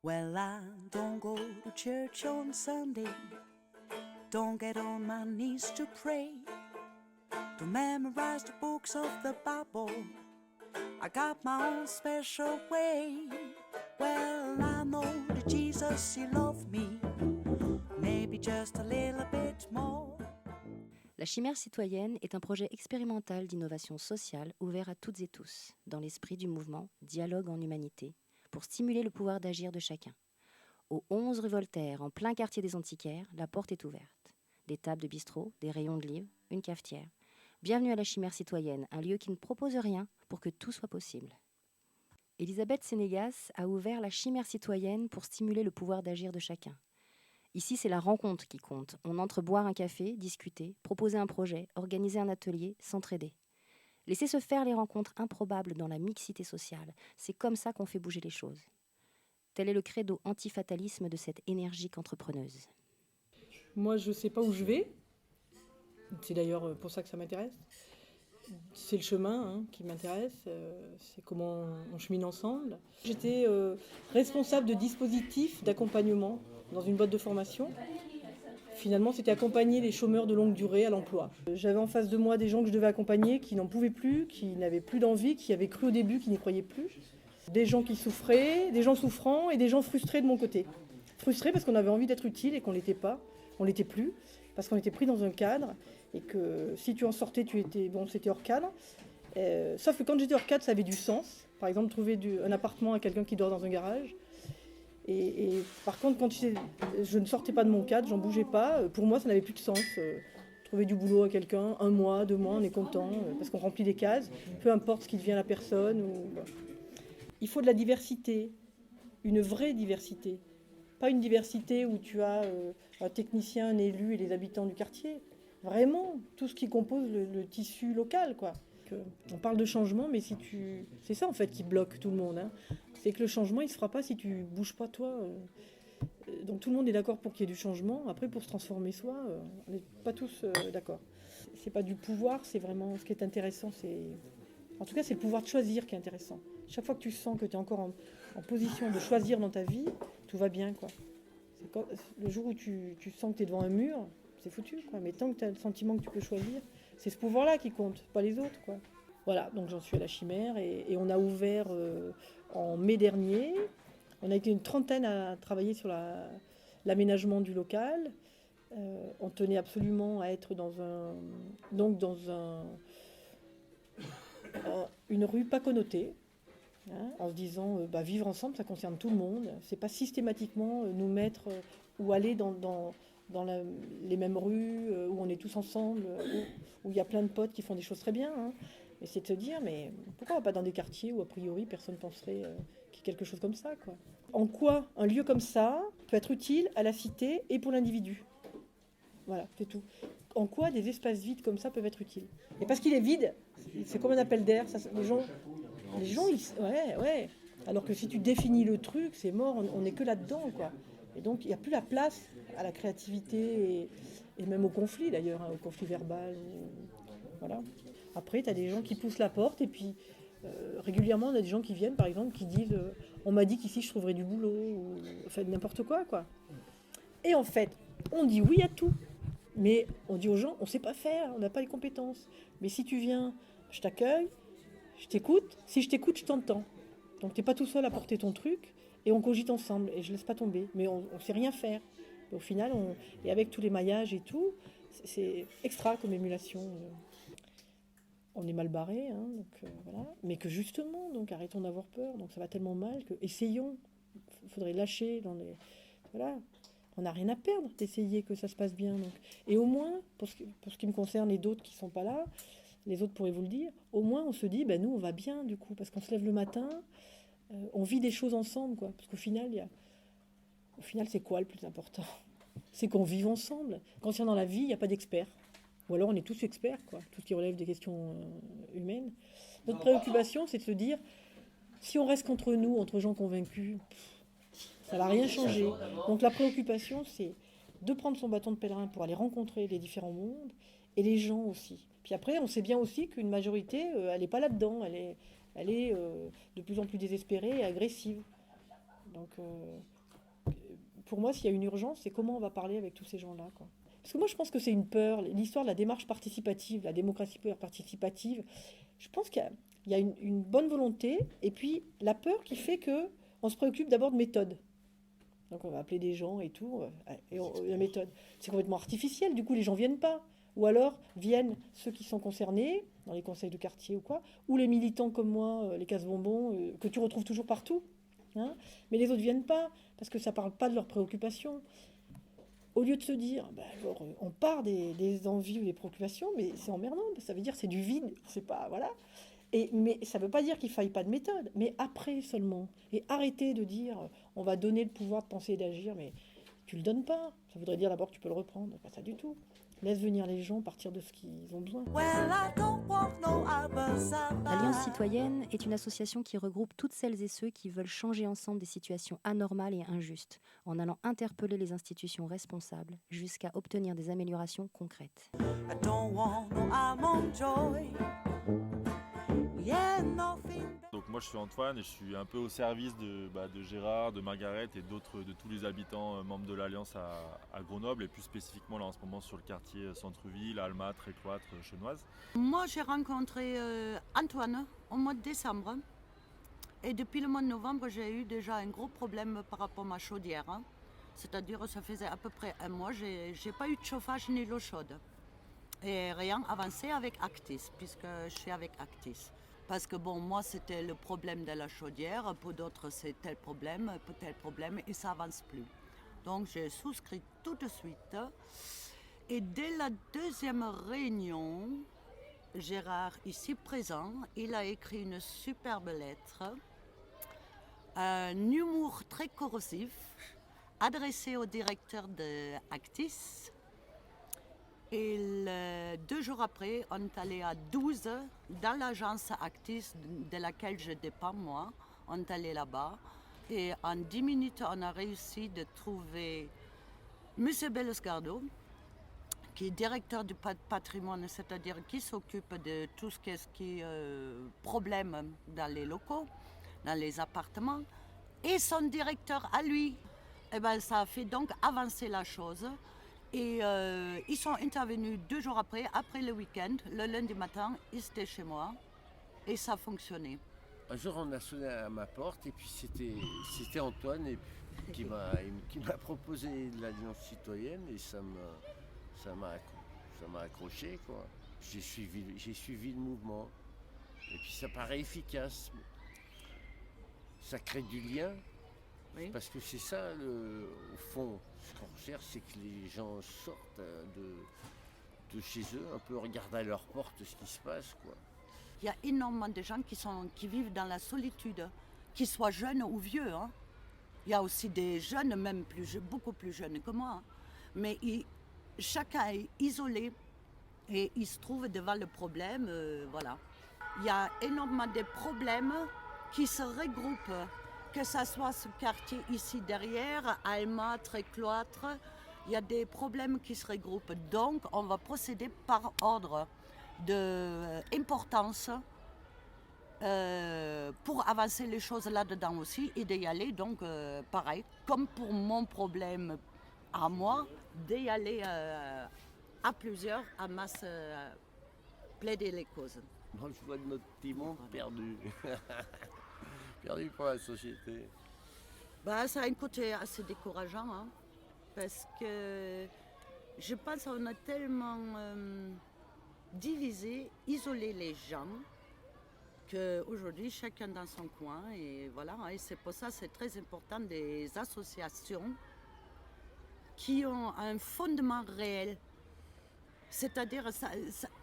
Well, I don't go to church on Sunday, don't get on my knees to pray, don't memorize the books of the Bible, I got my own special way. Well, I know that Jesus, he loved me, maybe just a little bit more. La Chimère citoyenne est un projet expérimental d'innovation sociale ouvert à toutes et tous, dans l'esprit du mouvement Dialogue en Humanité, pour stimuler le pouvoir d'agir de chacun. Au 11 rue Voltaire, en plein quartier des Antiquaires, la porte est ouverte. Des tables de bistrot, des rayons de livres, une cafetière. Bienvenue à la Chimère citoyenne, un lieu qui ne propose rien pour que tout soit possible. Elisabeth Sénégas a ouvert la Chimère citoyenne pour stimuler le pouvoir d'agir de chacun. Ici, c'est la rencontre qui compte. On entre boire un café, discuter, proposer un projet, organiser un atelier, s'entraider. Laisser se faire les rencontres improbables dans la mixité sociale. C'est comme ça qu'on fait bouger les choses. Tel est le credo antifatalisme de cette énergique entrepreneuse. Moi, je ne sais pas où je vais. C'est d'ailleurs pour ça que ça m'intéresse. C'est le chemin qui m'intéresse. C'est comment on chemine ensemble. J'étais responsable de dispositifs d'accompagnement dans une boîte de formation. Finalement, c'était accompagner les chômeurs de longue durée à l'emploi. J'avais en face de moi des gens que je devais accompagner, qui n'en pouvaient plus, qui n'avaient plus d'envie, qui avaient cru au début, qui n'y croyaient plus. Des gens qui souffraient, des gens souffrants et des gens frustrés de mon côté. Frustrés parce qu'on avait envie d'être utile et qu'on ne l'était pas, on ne l'était plus, parce qu'on était pris dans un cadre et que si tu en sortais, c'était hors cadre. Sauf que quand j'étais hors cadre, ça avait du sens. Par exemple, trouver un appartement à quelqu'un qui dort dans un garage. Et par contre, quand je ne sortais pas de mon cadre, j'en bougeais pas, pour moi, ça n'avait plus de sens. Trouver du boulot à quelqu'un, 1 mois, 2 mois, on est content, parce qu'on remplit des cases, peu importe ce qui devient la personne. Il faut de la diversité, une vraie diversité. Pas une diversité où tu as un technicien, un élu et les habitants du quartier. Vraiment, tout ce qui compose le tissu local, quoi. On parle de changement, mais c'est ça en fait qui bloque tout le monde. C'est que le changement, il se fera pas si tu bouges pas toi. Donc tout le monde est d'accord pour qu'il y ait du changement. Après, pour se transformer soi, on n'est pas tous d'accord. C'est pas du pouvoir, c'est vraiment ce qui est intéressant. En tout cas, c'est le pouvoir de choisir qui est intéressant. Chaque fois que tu sens que tu es encore en position de choisir dans ta vie, tout va bien, quoi. Le jour où tu sens que tu es devant un mur, c'est foutu, quoi. Mais tant que tu as le sentiment que tu peux choisir, c'est ce pouvoir-là qui compte, pas les autres, quoi. Voilà, donc j'en suis à la Chimère et on a ouvert en mai dernier. On a été une trentaine à travailler sur l'aménagement du local. On tenait absolument à être dans une rue pas connotée, en se disant vivre ensemble, ça concerne tout le monde. C'est pas systématiquement nous mettre ou aller dans les mêmes rues où on est tous ensemble, où il y a plein de potes qui font des choses très bien. Mais c'est de se dire, mais pourquoi on va pas dans des quartiers où a priori personne penserait qu'il y a quelque chose comme ça, quoi. En quoi un lieu comme ça peut être utile à la cité et pour l'individu? Voilà, c'est tout. En quoi des espaces vides comme ça peuvent être utiles? Et parce qu'il est vide, c'est comme un appel d'air. Les gens, ouais. Alors que si tu définis le truc, c'est mort, on n'est que là-dedans, quoi. Et donc, il n'y a plus la place à la créativité et même au conflit, d'ailleurs, au conflit verbal. Voilà. Après, tu as des gens qui poussent la porte et puis régulièrement, on a des gens qui viennent, par exemple, qui disent on m'a dit qu'ici, je trouverais du boulot, ou enfin, n'importe quoi, quoi. Et en fait, on dit oui à tout. Mais on dit aux gens, on ne sait pas faire, on n'a pas les compétences. Mais si tu viens, je t'accueille, je t'écoute. Si je t'écoute, je t'entends. Donc tu n'es pas tout seul à porter ton truc et on cogite ensemble et je laisse pas tomber. Mais on ne sait rien faire. Et au final, et avec tous les maillages et tout, c'est extra comme émulation. On est mal barré, donc voilà. Mais que justement, donc arrêtons d'avoir peur. Donc ça va tellement mal que essayons. Il faudrait lâcher dans les. Voilà. On n'a rien à perdre d'essayer que ça se passe bien. Donc. Et au moins, pour ce qui me concerne et d'autres qui ne sont pas là, les autres pourraient vous le dire, au moins on se dit, nous on va bien du coup, parce qu'on se lève le matin, on vit des choses ensemble, quoi. Parce qu'au final, c'est quoi le plus important? C'est qu'on vive ensemble. Concernant la vie, il n'y a pas d'experts. Ou alors on est tous experts, quoi, tout ce qui relève des questions humaines. Notre préoccupation, c'est de se dire, si on reste qu'entre nous, entre gens convaincus, ça va rien changer. Donc la préoccupation, c'est de prendre son bâton de pèlerin pour aller rencontrer les différents mondes et les gens aussi. Puis après, on sait bien aussi qu'une majorité, elle n'est pas là-dedans. Elle est de plus en plus désespérée et agressive. Donc pour moi, s'il y a une urgence, c'est comment on va parler avec tous ces gens-là, quoi. Parce que moi, je pense que c'est une peur, l'histoire de la démarche participative, la démocratie participative. Je pense qu'il y a une bonne volonté, et puis la peur qui fait que on se préoccupe d'abord de méthode. Donc on va appeler des gens et tout, la méthode. C'est complètement artificiel, du coup les gens viennent pas. Ou alors viennent ceux qui sont concernés, dans les conseils de quartier ou quoi, ou les militants comme moi, les casse-bonbons, que tu retrouves toujours partout. Hein, mais les autres viennent pas, parce que ça parle pas de leurs préoccupations. Au lieu de se dire, alors, on part des envies ou des préoccupations, mais c'est emmerdant, ça veut dire c'est du vide, c'est pas, voilà. Mais ça ne veut pas dire qu'il ne faille pas de méthode, mais après seulement. Et arrêter de dire, on va donner le pouvoir de penser et d'agir, mais tu ne le donnes pas. Ça voudrait dire d'abord que tu peux le reprendre, pas ça du tout. Laisse venir les gens partir de ce qu'ils ont besoin. Well, I don't want no others. L'Alliance citoyenne est une association qui regroupe toutes celles et ceux qui veulent changer ensemble des situations anormales et injustes, en allant interpeller les institutions responsables jusqu'à obtenir des améliorations concrètes. I don't want no almond joy. Yeah, nothing. Donc moi je suis Antoine et je suis un peu au service de Gérard, de Margaret et de tous les habitants membres de l'Alliance à Grenoble et plus spécifiquement là en ce moment sur le quartier centre-ville, Alma, Trécloître, Chenoise. Moi, j'ai rencontré Antoine au mois de décembre. Et depuis le mois de novembre, j'ai eu déjà un gros problème par rapport à ma chaudière. Hein. C'est-à-dire, ça faisait à peu près un mois, j'ai pas eu de chauffage ni d'eau chaude. Et rien avancé avec Actis, puisque je suis avec Actis. Parce que bon, moi, c'était le problème de la chaudière. Pour d'autres, c'est tel problème, et ça avance plus. Donc, j'ai souscrit tout de suite. Et dès la deuxième réunion, Gérard, ici présent, il a écrit une superbe lettre, un humour très corrosif, adressé au directeur de Actis. Et 2 jours après, on est allé à 12 dans l'agence Actis de laquelle je dépends moi. On est allé là-bas et en 10 minutes, on a réussi de trouver M. Belloscardo, qui est directeur du patrimoine, c'est-à-dire qui s'occupe de tout ce qui est problème dans les locaux, dans les appartements, et son directeur à lui. Eh ben, ça a fait donc avancer la chose. Et ils sont intervenus 2 jours après le week-end, le lundi matin, ils étaient chez moi, et ça a fonctionné. Un jour, on a sonné à ma porte, et puis c'était Antoine qui m'a proposé l'Alliance citoyenne, et ça m'a accroché, quoi. J'ai suivi le mouvement. Et puis ça paraît efficace. Ça crée du lien. Oui. Parce que c'est ça, au fond, ce qu'on recherche, c'est que les gens sortent de chez eux, un peu regardent à leur porte ce qui se passe, quoi. Il y a énormément de gens qui vivent dans la solitude, qu'ils soient jeunes ou vieux. Hein. Il y a aussi des jeunes, même beaucoup plus jeunes que moi. Hein. Mais chacun est isolé et il se trouve devant le problème. Voilà. Il y a énormément de problèmes qui se regroupent, que ce soit ce quartier ici derrière, Alma, Trécloître. Il y a des problèmes qui se regroupent. Donc, on va procéder par ordre d'importance pour avancer les choses là-dedans aussi et d'y aller. Donc, pareil, comme pour mon problème à moi, d'y aller à plusieurs, à masse, plaider les causes. Moi, je vois notre petit monde perdu. Perdu pour la société. Bah, ça a un côté assez décourageant, hein, parce que je pense qu'on a tellement divisé, isolé les gens, qu'aujourd'hui, chacun dans son coin, et voilà, et c'est pour ça que c'est très important des associations qui ont un fondement réel. C'est-à-dire,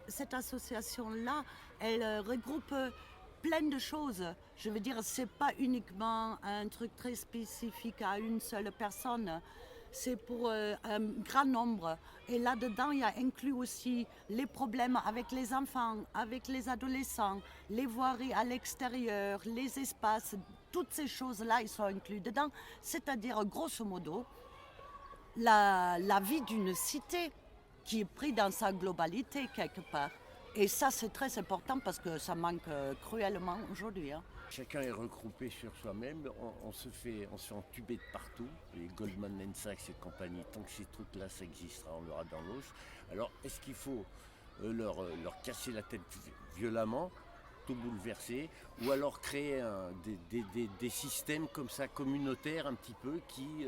cette association-là, elle regroupe plein de choses. Je veux dire, c'est pas uniquement un truc très spécifique à une seule personne. C'est pour un grand nombre. Et là-dedans, il y a inclus aussi les problèmes avec les enfants, avec les adolescents, les voiries à l'extérieur, les espaces. Toutes ces choses-là, ils sont inclus dedans. C'est-à-dire, grosso modo, la vie d'une cité qui est prise dans sa globalité quelque part. Et ça, c'est très important parce que ça manque cruellement aujourd'hui. Hein. Chacun est regroupé sur soi-même, on se fait entuber de partout, les Goldman Sachs et compagnie, tant que ces trucs-là, ça existera, on l'aura dans l'os. Alors, est-ce qu'il faut leur casser la tête violemment, tout bouleverser, ou alors créer des systèmes comme ça, communautaires un petit peu, qui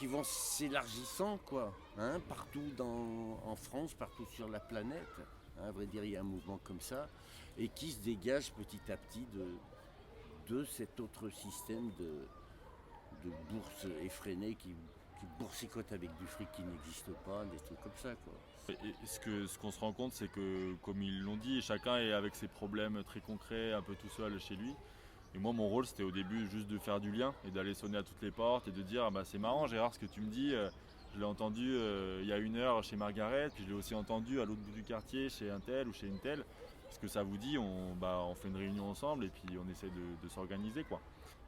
vont s'élargissant, quoi, hein, partout en France, partout sur la planète. Hein, à vrai dire, il y a un mouvement comme ça, et qui se dégage petit à petit de cet autre système de bourse effrénée qui boursicote avec du fric qui n'existe pas, des trucs comme ça, quoi. Et ce qu'on se rend compte, c'est que, comme ils l'ont dit, chacun est avec ses problèmes très concrets, un peu tout seul chez lui. Et moi, mon rôle, c'était au début juste de faire du lien et d'aller sonner à toutes les portes et de dire ah bah, c'est marrant, Gérard, ce que tu me dis. Je l'ai entendu il y a 1 heure chez Margaret, puis je l'ai aussi entendu à l'autre bout du quartier chez un tel ou chez une telle. Ce que ça vous dit, on fait une réunion ensemble et puis on essaie de s'organiser, quoi.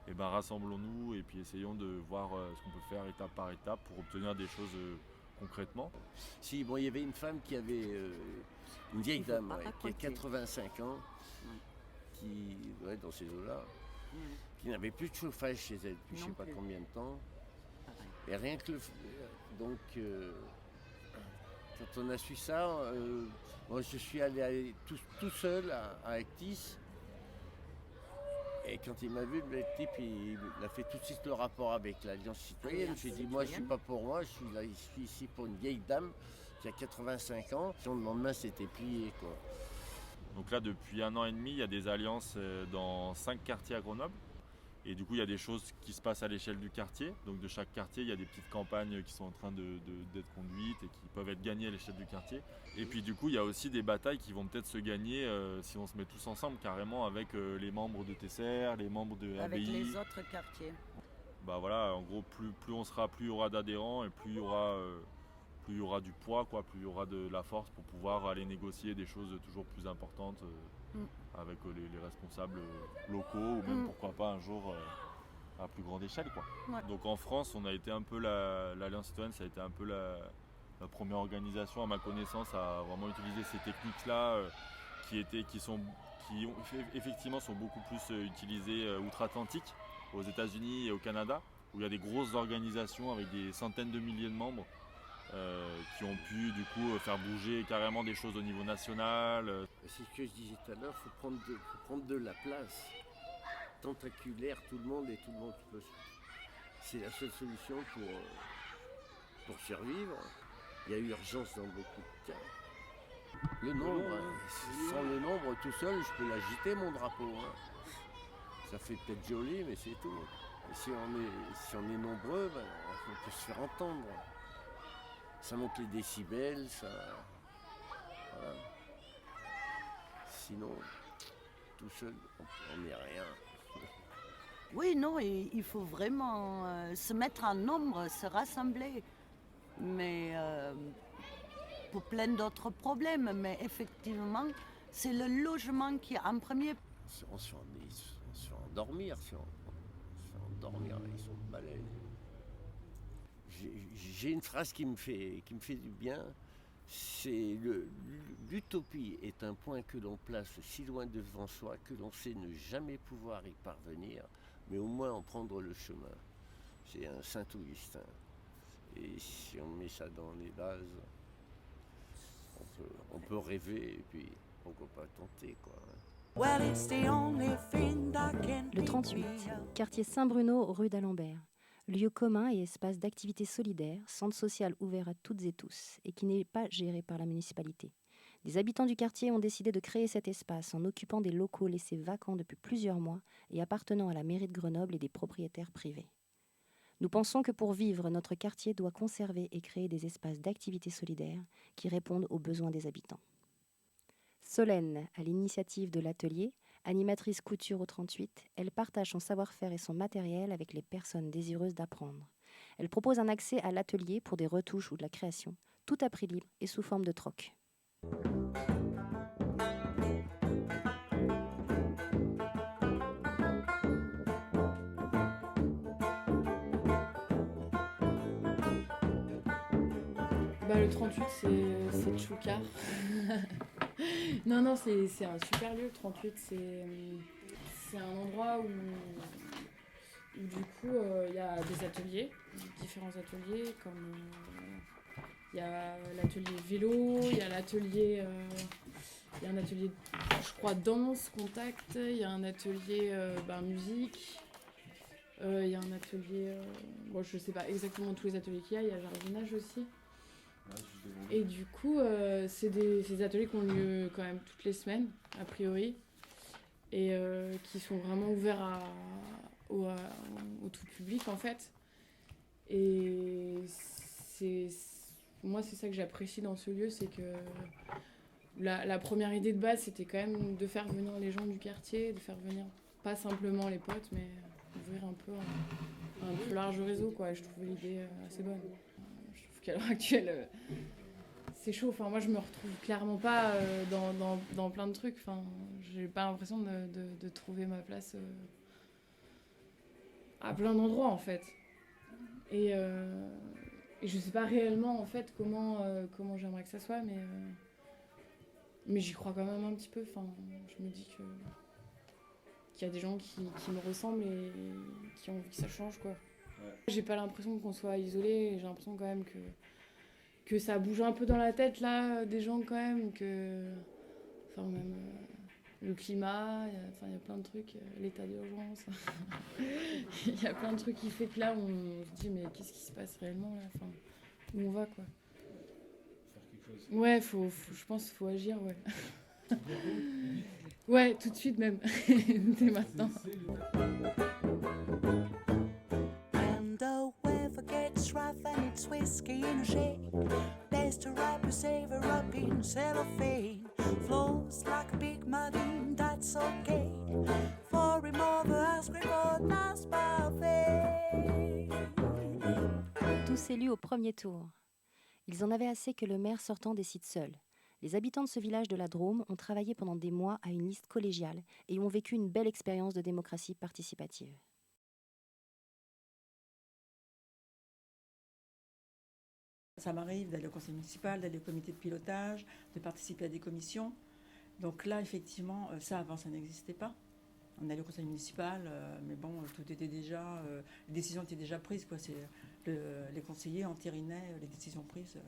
Et ben rassemblons-nous et puis essayons de voir ce qu'on peut faire étape par étape pour obtenir des choses concrètement. Si, bon, il y avait une femme qui avait, une vieille Il faut dame, pas qui a raconter. 85 ans, qui, dans ces eaux-là, qui n'avait plus de chauffage chez elle depuis je Non sais pas plus. combien de temps. Pareil. Et rien que donc, quand on a su ça, moi je suis allé tout seul à Actis. Et quand il m'a vu, le type, il a fait tout de suite le rapport avec l'Alliance citoyenne. Alliance J'ai dit, moi je suis citoyenne. pas pour moi, je suis ici pour une vieille dame qui a 85 ans. Le lendemain, c'était plié, quoi. Donc là, depuis 1 an et demi, il y a des alliances dans 5 quartiers à Grenoble. Et du coup, il y a des choses qui se passent à l'échelle du quartier. Donc de chaque quartier, il y a des petites campagnes qui sont en train d'être conduites et qui peuvent être gagnées à l'échelle du quartier. Et puis du coup, il y a aussi des batailles qui vont peut-être se gagner si on se met tous ensemble, carrément avec les membres de TCR, les membres de Avec ABI. les autres quartiers. Bah voilà, en gros, plus on sera, plus il y aura d'adhérents et plus il y aura du poids, quoi, plus il y aura de la force pour pouvoir aller négocier des choses toujours plus importantes avec les responsables locaux ou même pourquoi pas un jour à plus grande échelle, quoi. Ouais. Donc en France, on a été un peu l'Alliance citoyenne, ça a été un peu la première organisation à ma connaissance à vraiment utiliser ces techniques-là qui effectivement sont beaucoup plus utilisées outre-Atlantique, aux États-Unis et au Canada, où il y a des grosses organisations avec des centaines de milliers de membres qui ont pu du coup faire bouger carrément des choses au niveau national. C'est ce que je disais tout à l'heure, il faut prendre de la place. Tentaculaire, tout le monde peut. C'est la seule solution pour survivre. Il y a urgence dans beaucoup de cas. Le nombre, sans le nombre tout seul, je peux l'agiter mon drapeau. Hein. Ça fait peut-être joli, mais c'est tout. Et si on est nombreux, on peut se faire entendre. Ça monte les décibels, ça. Voilà. Sinon, tout seul, on n'est rien. Oui, non, il faut vraiment se mettre en nombre, se rassembler. Mais pour plein d'autres problèmes. Mais effectivement, c'est le logement qui est en premier. On se fait endormir, ils sont balèzes. J'ai une phrase qui me fait du bien, c'est l'utopie est un point que l'on place si loin devant soi que l'on sait ne jamais pouvoir y parvenir, mais au moins en prendre le chemin. C'est un Saint-Augustin. Et si on met ça dans les bases, on peut rêver et puis pourquoi pas tenter, quoi. Well, it's the only thing that can Le keep 38, me up. quartier Saint-Bruno, rue d'Alembert. Lieu commun et espace d'activité solidaire, centre social ouvert à toutes et tous et qui n'est pas géré par la municipalité. Des habitants du quartier ont décidé de créer cet espace en occupant des locaux laissés vacants depuis plusieurs mois et appartenant à la mairie de Grenoble et des propriétaires privés. Nous pensons que pour vivre, notre quartier doit conserver et créer des espaces d'activité solidaire qui répondent aux besoins des habitants. Solène, à l'initiative de l'atelier, animatrice couture au 38, elle partage son savoir-faire et son matériel avec les personnes désireuses d'apprendre. Elle propose un accès à l'atelier pour des retouches ou de la création, tout à prix libre et sous forme de troc. Le 38, c'est Tchoukar. Non, c'est un super lieu, le 38. C'est un endroit où du coup, il y a des ateliers, différents ateliers, comme il y a l'atelier vélo, il y a l'atelier... il y a un atelier, je crois, danse, contact, il y a un atelier musique, il y a un atelier... je sais pas exactement tous les ateliers qu'il y a jardinage aussi. Et du coup, c'est des ateliers qui ont lieu quand même toutes les semaines, a priori, et qui sont vraiment ouverts au tout public, en fait. Et moi, c'est ça que j'apprécie dans ce lieu, c'est que la première idée de base, c'était quand même de faire venir les gens du quartier, de faire venir pas simplement les potes, mais ouvrir un peu un plus large réseau, quoi. Et je trouvais l'idée assez bonne. Je trouve qu'à l'heure actuelle, c'est chaud. Enfin, moi, je me retrouve clairement pas dans plein de trucs. Enfin, j'ai pas l'impression de trouver ma place à plein d'endroits, en fait. Et je sais pas réellement, en fait, comment j'aimerais que ça soit, mais j'y crois quand même un petit peu. Enfin, je me dis qu'il y a des gens qui me ressemblent et qui ont envie que ça change, quoi. Ouais. J'ai pas l'impression qu'on soit isolé. J'ai l'impression quand même que ça bouge un peu dans la tête, là, des gens, quand même. Enfin, même le climat, il y a plein de trucs. L'état d'urgence. Il y a plein de trucs qui fait que là, on se dit, mais qu'est-ce qui se passe réellement, là? Enfin, où on va, quoi. Faire quelque chose. Ouais, je pense qu'il faut agir, ouais. Ouais, tout de suite même. Dès maintenant. When the weather gets rough and it's whiskey in a shake, best to wrap your saver up in cellophane. Flows like a big muddy, that's okay. For a mother, I scream for nice buffet. Tous élus au premier tour. Ils en avaient assez que le maire sortant décide seul. Les habitants de ce village de la Drôme ont travaillé pendant des mois à une liste collégiale et ont vécu une belle expérience de démocratie participative. Ça m'arrive d'aller au conseil municipal, d'aller au comité de pilotage, de participer à des commissions. Donc là, effectivement, ça avant, ça n'existait pas. On allait au conseil municipal, mais bon, tout était déjà, les décisions étaient déjà prises, quoi. Les conseillers entérinaient les décisions prises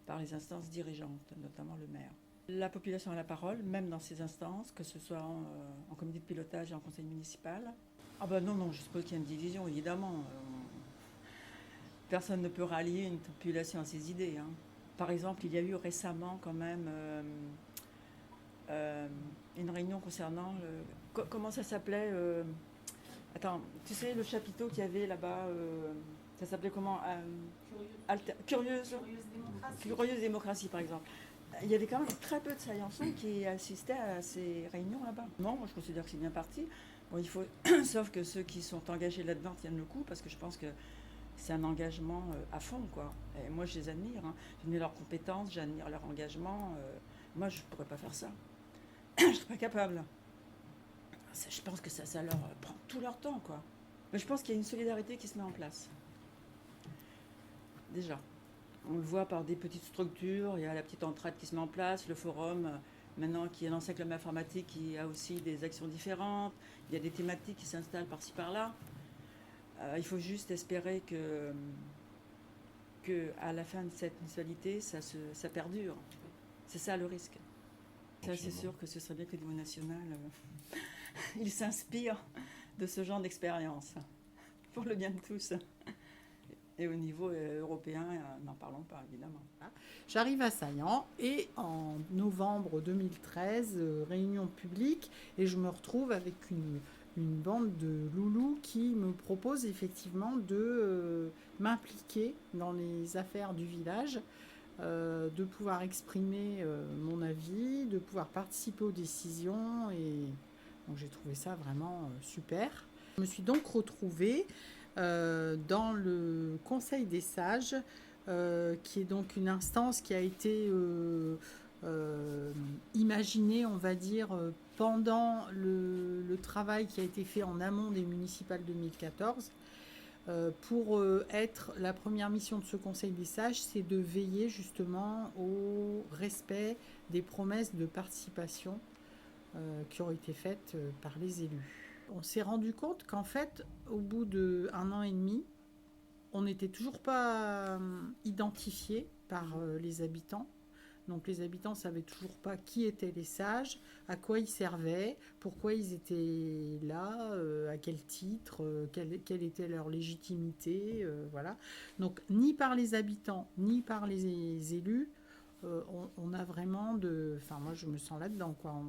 par les instances dirigeantes, notamment le maire. La population a la parole, même dans ces instances, que ce soit en comité de pilotage et en conseil municipal. Ah ben non, je suppose qu'il y a une division, évidemment. Personne ne peut rallier une population à ses idées, hein. Par exemple, il y a eu récemment quand même une réunion concernant... comment ça s'appelait attends, tu sais, le chapiteau qu'il y avait là-bas, ça s'appelait comment Curieuse démocratie, par exemple. Il y avait quand même très peu de Saillançons qui assistaient à ces réunions là-bas. Non, moi je considère que c'est bien parti. Bon, il faut... Sauf que ceux qui sont engagés là-dedans tiennent le coup, parce que je pense que c'est un engagement à fond, quoi. Et moi, je les admire, hein. J'admire leurs compétences, j'admire leur engagement. Moi, je ne pourrais pas faire ça. Je ne serais pas capable. Je pense que ça leur prend tout leur temps, quoi. Mais je pense qu'il y a une solidarité qui se met en place. Déjà. On le voit par des petites structures. Il y a la petite entraide qui se met en place, le forum, maintenant qui est lancé avec l'homme informatique, qui a aussi des actions différentes. Il y a des thématiques qui s'installent par-ci, par-là. Il faut juste espérer que à la fin de cette mutualité, ça perdure. C'est ça le risque. Ça, c'est sûr que ce serait bien que le niveau national il s'inspire de ce genre d'expérience, pour le bien de tous. Et au niveau européen, n'en parlons pas, évidemment. J'arrive à Saillant et en novembre 2013, réunion publique, et je me retrouve avec une bande de loulous qui me propose effectivement de m'impliquer dans les affaires du village, de pouvoir exprimer mon avis, de pouvoir participer aux décisions, et donc j'ai trouvé ça vraiment super. Je me suis donc retrouvée dans le Conseil des sages, qui est donc une instance qui a été imaginée, on va dire, pendant le travail qui a été fait en amont des municipales 2014. Pour être la première mission de ce Conseil des sages, c'est de veiller justement au respect des promesses de participation qui ont été faites par les élus. On s'est rendu compte qu'en fait, au bout d'1 an et demi, on n'était toujours pas identifié par les habitants. Donc les habitants ne savaient toujours pas qui étaient les sages, à quoi ils servaient, pourquoi ils étaient là, à quel titre, quelle était leur légitimité. Voilà. Donc ni par les habitants, ni par les élus, on a vraiment de... Enfin moi je me sens là-dedans, quoi.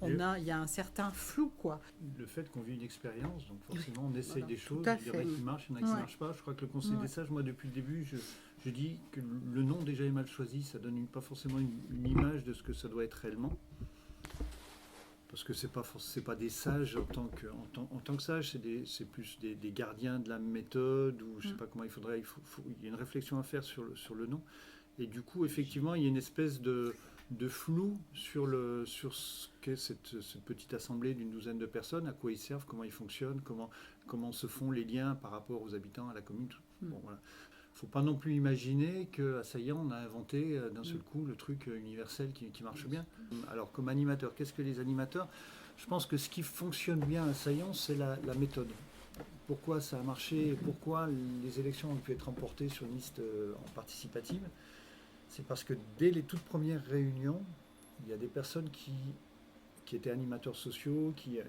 Il y a un certain flou, quoi. Le fait qu'on vit une expérience, donc forcément on essaye des choses, tout à il y en a fait. qui marchent, il y en a qui ne marchent pas. Je crois que le Conseil des sages, moi depuis le début, je dis que le nom déjà est mal choisi, ça donne pas forcément une image de ce que ça doit être réellement. Parce que c'est pas des sages en tant que sages, c'est plus des gardiens de la méthode, ou je sais pas comment il y a une réflexion à faire sur le nom. Et du coup, effectivement, il y a une espèce de flou sur ce qu'est cette petite assemblée d'une douzaine de personnes, à quoi ils servent, comment ils fonctionnent, comment se font les liens par rapport aux habitants, à la commune. Bon, voilà. Faut pas non plus imaginer qu'à Saillant, on a inventé d'un seul coup le truc universel qui marche bien. Alors, comme animateur, qu'est-ce que les animateurs ? Je pense que ce qui fonctionne bien à Saillant, c'est la méthode. Pourquoi ça a marché et pourquoi les élections ont pu être remportées sur une liste participative ? C'est parce que dès les toutes premières réunions, il y a des personnes qui étaient animateurs sociaux, qui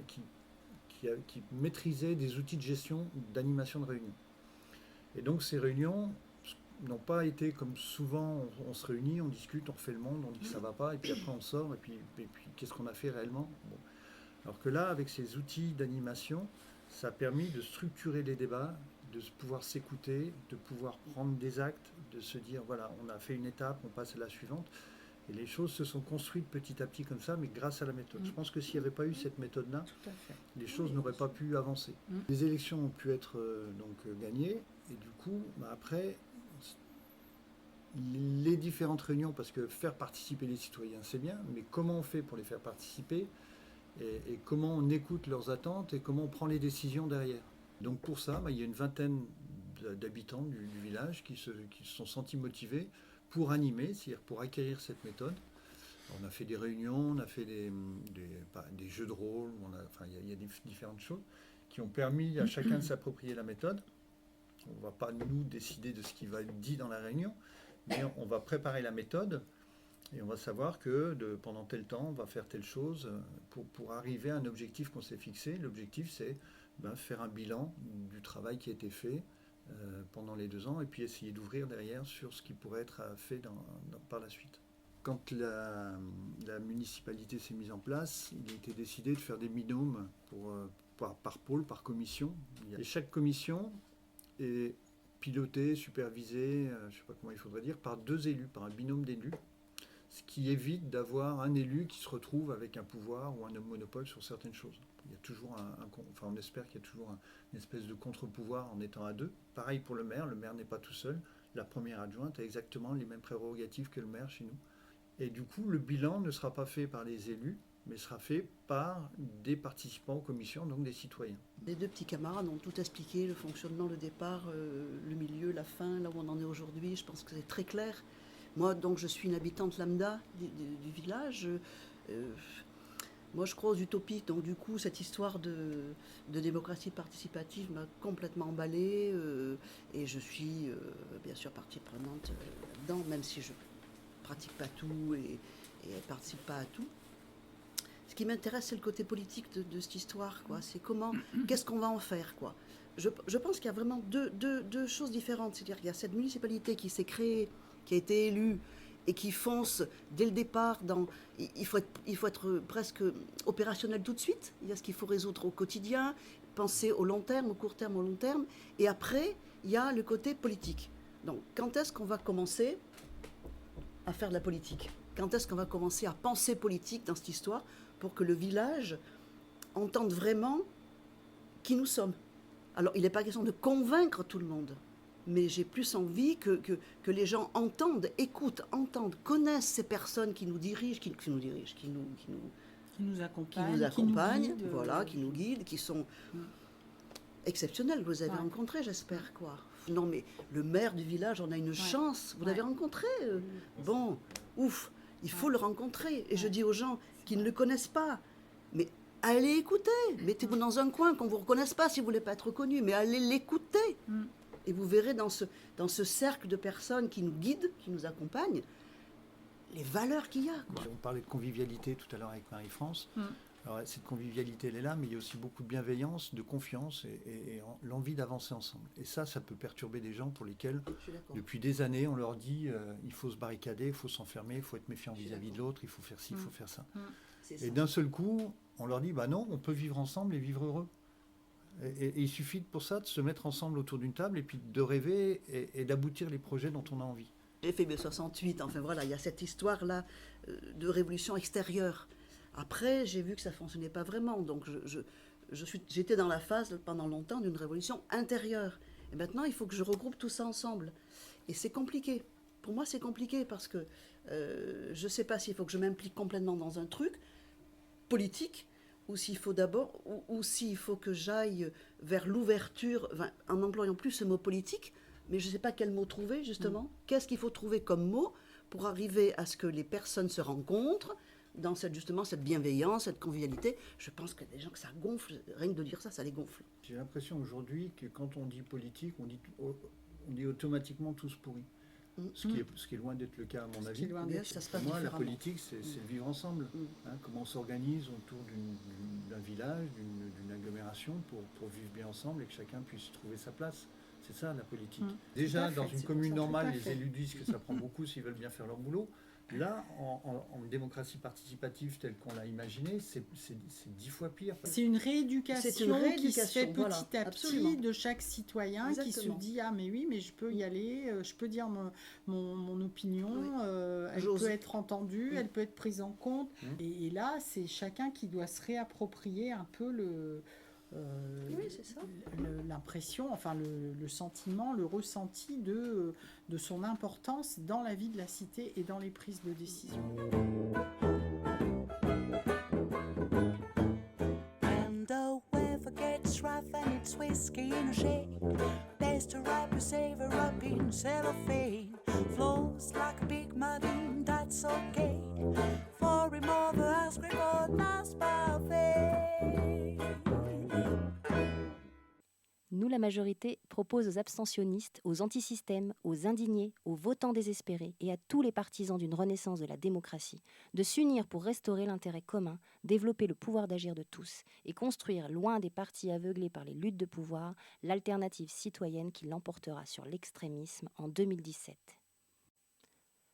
maîtrisaient des outils de gestion d'animation de réunion. Et donc ces réunions n'ont pas été comme souvent, on se réunit, on discute, on refait le monde, on dit que ça ne va pas, et puis après on sort, et puis qu'est-ce qu'on a fait réellement ? Bon. Alors que là, avec ces outils d'animation, ça a permis de structurer les débats, de pouvoir s'écouter, de pouvoir prendre des actes, de se dire, voilà, on a fait une étape, on passe à la suivante. Et les choses se sont construites petit à petit comme ça, mais grâce à la méthode. Je pense que s'il n'y avait pas eu cette méthode-là, les choses n'auraient pas pu avancer. Les élections ont pu être gagnées, et du coup, après, les différentes réunions, parce que faire participer les citoyens, c'est bien, mais comment on fait pour les faire participer, et comment on écoute leurs attentes, et comment on prend les décisions derrière. Donc pour ça, il y a une vingtaine d'habitants du village qui se sont sentis motivés pour animer, c'est-à-dire pour acquérir cette méthode. On a fait des réunions, on a fait des jeux de rôle, il y a différentes choses qui ont permis à chacun de s'approprier la méthode. On ne va pas nous décider de ce qui va être dit dans la réunion, mais on va préparer la méthode et on va savoir que pendant tel temps, on va faire telle chose pour arriver à un objectif qu'on s'est fixé. L'objectif, c'est faire un bilan du travail qui a été fait pendant les 2 ans et puis essayer d'ouvrir derrière sur ce qui pourrait être fait par la suite. Quand la municipalité s'est mise en place, il a été décidé de faire des binômes par pôle, par commission. Et chaque commission est pilotée, supervisée, je ne sais pas comment il faudrait dire, par 2 élus, par un binôme d'élus, ce qui évite d'avoir un élu qui se retrouve avec un pouvoir ou un monopole sur certaines choses. Il y a toujours on espère qu'il y a toujours une espèce de contre-pouvoir en étant à 2. Pareil pour le maire n'est pas tout seul. La première adjointe a exactement les mêmes prérogatives que le maire chez nous. Et du coup, le bilan ne sera pas fait par les élus, mais sera fait par des participants aux commissions, donc des citoyens. Les 2 petits camarades ont tout expliqué, le fonctionnement, le départ, le milieu, la fin, là où on en est aujourd'hui. Je pense que c'est très clair. Moi, donc, je suis une habitante lambda du village. Moi, je crois aux utopies. Donc, du coup, cette histoire de démocratie participative m'a complètement emballée. Et je suis, bien sûr, partie prenante là-dedans, même si je ne pratique pas tout et ne participe pas à tout. Ce qui m'intéresse, c'est le côté politique de cette histoire, quoi. C'est qu'est-ce qu'on va en faire, quoi. Je pense qu'il y a vraiment deux choses différentes. C'est-à-dire qu'il y a cette municipalité qui s'est créée, qui a été élue et qui fonce dès le départ il faut être presque opérationnel tout de suite. Il y a ce qu'il faut résoudre au quotidien, penser au long terme, au court terme, au long terme. Et après, il y a le côté politique. Donc, quand est-ce qu'on va commencer à faire de la politique ? Quand est-ce qu'on va commencer à penser politique dans cette histoire pour que le village entende vraiment qui nous sommes ? Alors, il n'est pas question de convaincre tout le monde, mais j'ai plus envie que les gens entendent, écoutent, entendent, connaissent ces personnes qui nous dirigent, qui nous accompagnent, qui nous guident, qui sont exceptionnel que vous avez rencontré, j'espère, quoi. Non, mais le maire du village, on a une chance. Vous l'avez rencontré Bon, ouf, il faut le rencontrer. Et je dis aux gens qui ne le connaissent pas, mais allez écouter. Mettez-vous dans un coin qu'on ne vous reconnaisse pas si vous ne voulez pas être reconnu, mais allez l'écouter. Et vous verrez dans ce cercle de personnes qui nous guident, qui nous accompagnent, les valeurs qu'il y a, quoi. On parlait de convivialité tout à l'heure avec Marie-France. Alors, cette convivialité, elle est là, mais il y a aussi beaucoup de bienveillance, de confiance et l'envie d'avancer ensemble. Et ça peut perturber des gens pour lesquels, depuis des années, on leur dit il faut se barricader, il faut s'enfermer, il faut être méfiant vis-à-vis de l'autre, il faut faire ci, il faut faire ça. Et d'un seul coup, on leur dit bah non, on peut vivre ensemble et vivre heureux. Et il suffit pour ça de se mettre ensemble autour d'une table et puis de rêver et d'aboutir les projets dont on a envie. J'ai fait mai 68, enfin voilà, il y a cette histoire-là de révolution extérieure. Après, j'ai vu que ça ne fonctionnait pas vraiment, donc j'étais dans la phase pendant longtemps d'une révolution intérieure. Et maintenant, il faut que je regroupe tout ça ensemble. Et c'est compliqué. Pour moi, c'est compliqué parce que je ne sais pas s'il faut que je m'implique complètement dans un truc politique ou s'il faut d'abord, ou s'il faut que j'aille vers l'ouverture, enfin, en n'employant plus ce mot politique, mais je ne sais pas quel mot trouver, justement. Qu'est-ce qu'il faut trouver comme mot pour arriver à ce que les personnes se rencontrent dans cette bienveillance, cette convivialité. Je pense qu'il y a des gens que ça gonfle, rien que de dire ça, ça les gonfle. J'ai l'impression aujourd'hui que quand on dit politique, on dit automatiquement tous pourris. Ce qui est loin d'être le cas à mon avis. Pour moi, la politique, c'est le vivre ensemble. Comment on s'organise autour d'un village, d'une agglomération pour vivre bien ensemble et que chacun puisse trouver sa place. C'est ça la politique. Déjà, dans une commune normale, les élus disent que ça prend beaucoup s'ils veulent bien faire leur boulot. Là, en démocratie participative telle qu'on l'a imaginée, c'est 10 fois pire. C'est une rééducation qui se fait petit à petit de chaque citoyen. Exactement. Qui se dit ah mais oui, mais je peux y aller, je peux dire mon opinion, elle peut être entendue, elle peut être prise en compte. Et là, c'est chacun qui doit se réapproprier un peu l'impression, enfin le sentiment, le ressenti de son importance dans la vie de la cité et dans les prises de décision. And the weather gets rough and it's whiskey in a shade. Best to wrap your savor up in cellophane. Flows like a big muddy, that's okay. For him all the ice cream or nice parfait. Nous, la majorité, propose aux abstentionnistes, aux antisystèmes, aux indignés, aux votants désespérés et à tous les partisans d'une renaissance de la démocratie de s'unir pour restaurer l'intérêt commun, développer le pouvoir d'agir de tous et construire, loin des partis aveuglés par les luttes de pouvoir, l'alternative citoyenne qui l'emportera sur l'extrémisme en 2017.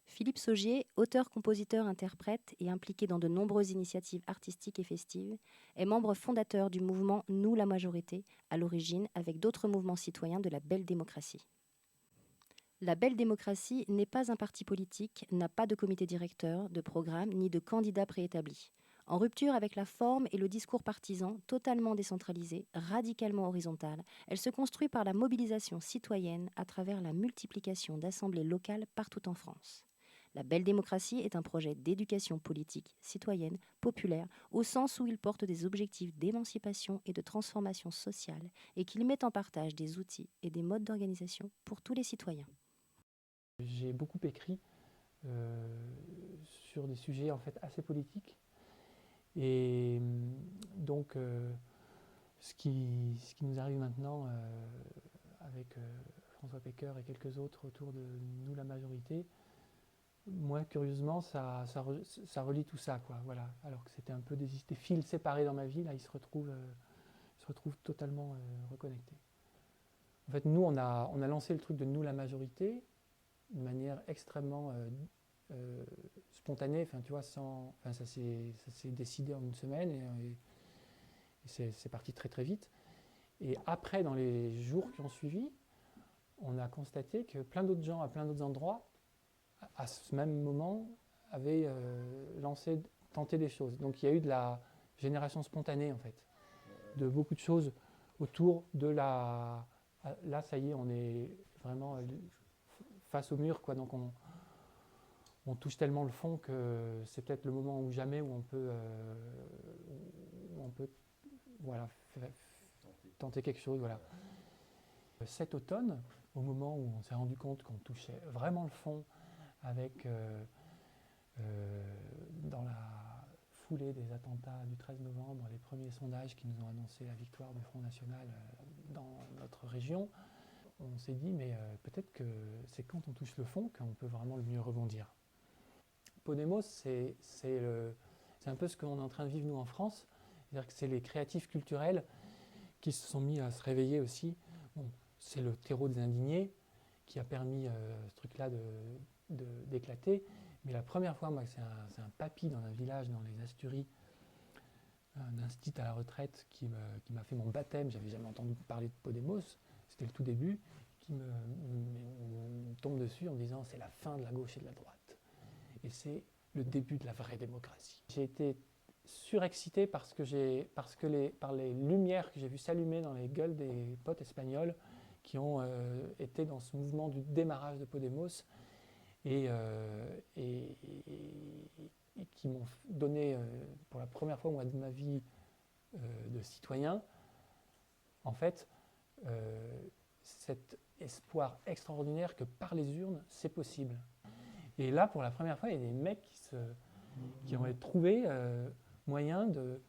Philippe Saugier, auteur, compositeur, interprète et impliqué dans de nombreuses initiatives artistiques et festives, est membre fondateur du mouvement Nous la majorité, à l'origine avec d'autres mouvements citoyens de la Belle Démocratie. La Belle Démocratie n'est pas un parti politique, n'a pas de comité directeur, de programme ni de candidat préétabli. En rupture avec la forme et le discours partisan, totalement décentralisé, radicalement horizontal, elle se construit par la mobilisation citoyenne à travers la multiplication d'assemblées locales partout en France. La Belle Démocratie est un projet d'éducation politique, citoyenne, populaire, au sens où il porte des objectifs d'émancipation et de transformation sociale et qu'il met en partage des outils et des modes d'organisation pour tous les citoyens. J'ai beaucoup écrit sur des sujets en fait assez politiques et donc ce qui nous arrive maintenant avec François Pecker et quelques autres autour de Nous la majorité, moi, curieusement, ça relie tout ça, quoi. Voilà. Alors que c'était un peu des fils séparés dans ma vie, là, ils se retrouvent totalement reconnectés. En fait, nous, on a lancé le truc de Nous la majorité de manière extrêmement spontanée. Enfin, tu vois, ça s'est décidé en une semaine et c'est parti très très vite. Et après, dans les jours qui ont suivi, on a constaté que plein d'autres gens à plein d'autres endroits à ce même moment, avaient tenté des choses. Donc il y a eu de la génération spontanée, en fait, de beaucoup de choses autour de la... Là, ça y est, on est vraiment face au mur, quoi. Donc on touche tellement le fond que c'est peut-être le moment ou jamais où on peut voilà, tenter quelque chose, voilà. Cet automne, au moment où on s'est rendu compte qu'on touchait vraiment le fond avec, dans la foulée des attentats du 13 novembre, les premiers sondages qui nous ont annoncé la victoire du Front National dans notre région, on s'est dit, mais peut-être que c'est quand on touche le fond qu'on peut vraiment le mieux rebondir. Podemos, c'est un peu ce qu'on est en train de vivre nous en France, c'est-à-dire que c'est les créatifs culturels qui se sont mis à se réveiller aussi. Bon, c'est le terreau des indignés qui a permis ce truc-là d'éclater. Mais la première fois, moi, c'est un papy dans un village dans les Asturies, un institut à la retraite qui m'a fait mon baptême. J'avais jamais entendu parler de Podemos, c'était le tout début, qui me tombe dessus en me disant c'est la fin de la gauche et de la droite. Et c'est le début de la vraie démocratie. J'ai été surexcité par les lumières que j'ai vues s'allumer dans les gueules des potes espagnols qui ont été dans ce mouvement du démarrage de Podemos et qui m'ont donné pour la première fois moi, de ma vie de citoyen, en fait, cet espoir extraordinaire que par les urnes, c'est possible. Et là, pour la première fois, il y a des mecs qui ont trouvé moyen de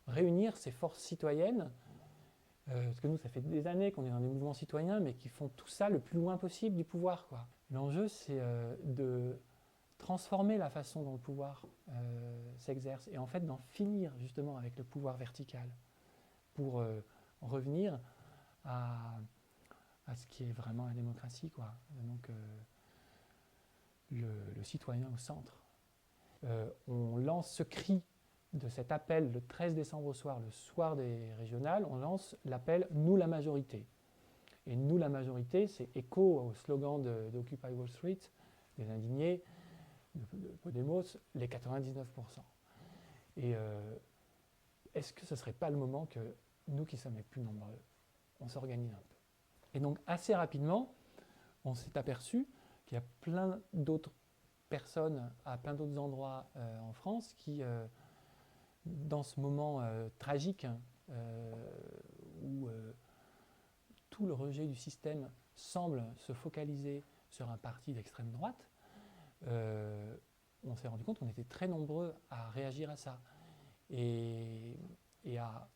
réunir ces forces citoyennes, parce que nous, ça fait des années qu'on est dans des mouvements citoyens, mais qui font tout ça le plus loin possible du pouvoir, quoi. L'enjeu, c'est de transformer la façon dont le pouvoir s'exerce, et en fait d'en finir justement avec le pouvoir vertical, pour revenir à ce qui est vraiment la démocratie, quoi. Donc, le citoyen au centre. On lance ce cri de cet appel le 13 décembre au soir, le soir des régionales, on lance l'appel « Nous la majorité ». Et « Nous la majorité », c'est écho au slogan d'Occupy Wall Street, des indignés, de Podemos, les 99%. Et est-ce que ce ne serait pas le moment que nous qui sommes les plus nombreux, on s'organise un peu? Et donc assez rapidement, on s'est aperçu qu'il y a plein d'autres personnes à plein d'autres endroits en France qui, dans ce moment tragique où tout le rejet du système semble se focaliser sur un parti d'extrême droite, on s'est rendu compte qu'on était très nombreux à réagir à ça et à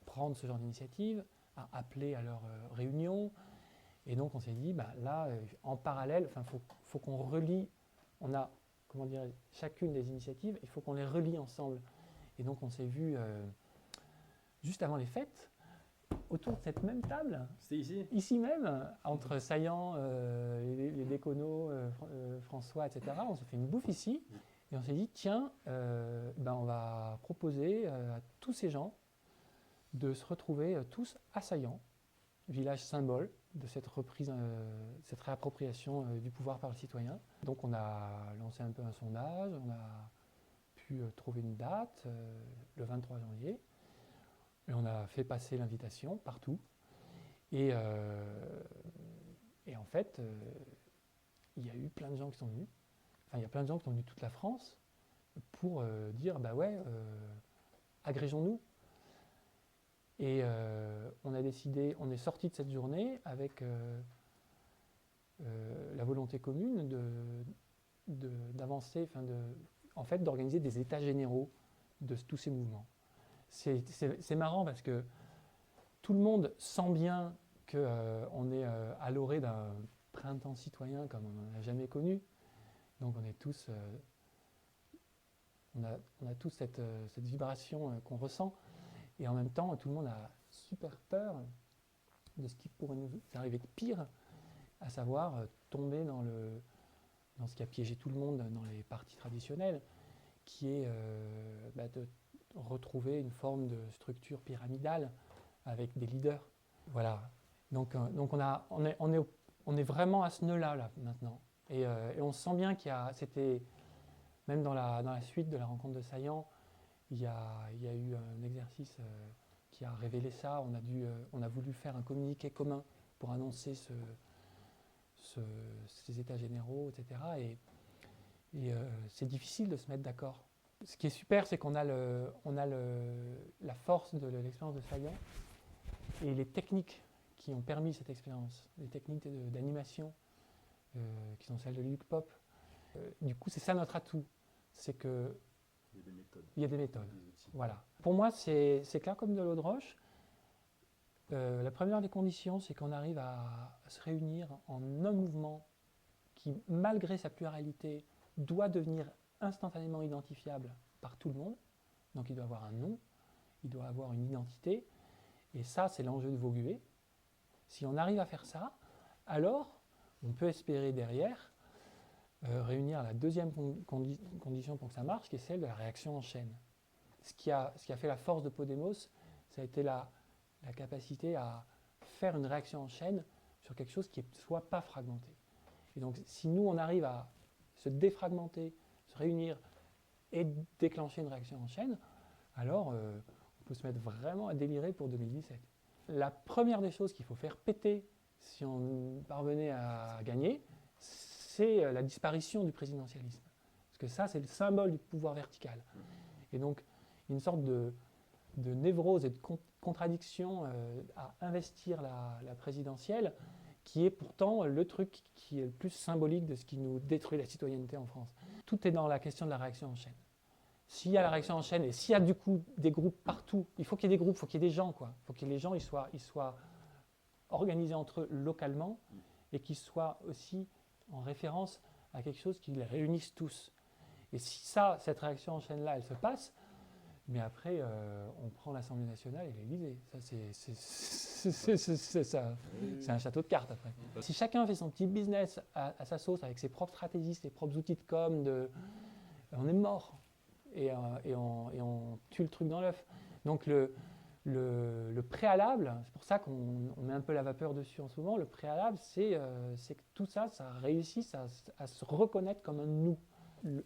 prendre ce genre d'initiative, à appeler à leur réunion. Et donc on s'est dit, bah, là, en parallèle, faut qu'on relie, on a, comment dire, chacune des initiatives, il faut qu'on les relie ensemble. Et donc on s'est vu juste avant les fêtes, autour de cette même table, ici même, entre Saillant, les déconos, François, etc. On s'est fait une bouffe ici, et on s'est dit, tiens, on va proposer à tous ces gens de se retrouver tous à Saillant, village symbole de cette reprise, cette réappropriation du pouvoir par le citoyen. Donc on a lancé un peu un sondage, on a pu trouver une date, le 23 janvier, et on a fait passer l'invitation partout. Et en fait, il y a eu plein de gens qui sont venus, il y a plein de gens qui sont venus de toute la France pour dire, bah ouais, agrégeons-nous. Et on a décidé, on est sorti de cette journée avec la volonté commune d'avancer, en fait, d'organiser des états généraux de tous ces mouvements. C'est marrant parce que tout le monde sent bien qu'on est à l'orée d'un printemps citoyen comme on n'en a jamais connu. Donc on est tous, on a tous cette vibration qu'on ressent. Et en même temps, tout le monde a super peur de ce qui pourrait nous arriver de pire, à savoir tomber dans ce qui a piégé tout le monde dans les partis traditionnels, qui est de retrouver une forme de structure pyramidale avec des leaders. Voilà. Donc on est vraiment à ce nœud-là là, maintenant. Et on sent bien c'était même dans la suite de la rencontre de Saillant, il y a eu un exercice qui a révélé ça. On a voulu faire un communiqué commun pour annoncer ces états généraux, etc. Et c'est difficile de se mettre d'accord. Ce qui est super, c'est qu'on a la force de l'expérience de Saillant Et les techniques qui ont permis cette expérience, les techniques d'animation, qui sont celles de Luc Pop, du coup, c'est ça notre atout. C'est que il y a des méthodes. Voilà. Pour moi, c'est clair comme de l'eau de roche. La première des conditions, c'est qu'on arrive à se réunir en un mouvement qui, malgré sa pluralité, doit devenir instantanément identifiable par tout le monde. Donc il doit avoir un nom, il doit avoir une identité. Et ça, c'est l'enjeu de Vaugué. Si on arrive à faire ça, alors on peut espérer derrière réunir la deuxième condition pour que ça marche, qui est celle de la réaction en chaîne. Ce qui a fait la force de Podemos, ça a été la capacité à faire une réaction en chaîne sur quelque chose qui ne soit pas fragmenté. Et donc, si nous, on arrive à se défragmenter, se réunir et déclencher une réaction en chaîne, alors on peut se mettre vraiment à délirer pour 2017. La première des choses qu'il faut faire péter si on parvenait à gagner, c'est la disparition du présidentialisme. Parce que ça, c'est le symbole du pouvoir vertical. Et donc, une sorte de névrose et de contradiction à investir la présidentielle, qui est pourtant le truc qui est le plus symbolique de ce qui nous détruit la citoyenneté en France. Tout est dans la question de la réaction en chaîne. S'il y a la réaction en chaîne et s'il y a du coup des groupes partout, il faut qu'il y ait des groupes, il faut qu'il y ait des gens, quoi. Il faut que les gens ils soient organisés entre eux localement et qu'ils soient aussi en référence à quelque chose qui les réunisse tous. Et si cette réaction en chaîne-là, elle se passe, mais après, on prend l'Assemblée nationale et l'Élysée. Ça, c'est un château de cartes après. Si chacun fait son petit business à sa sauce, avec ses propres stratégies, ses propres outils de com, on est mort. Et on tue le truc dans l'œuf. Donc le préalable, c'est pour ça qu'on met un peu la vapeur dessus en ce moment, le préalable, c'est que tout ça, ça réussisse à se reconnaître comme un nous.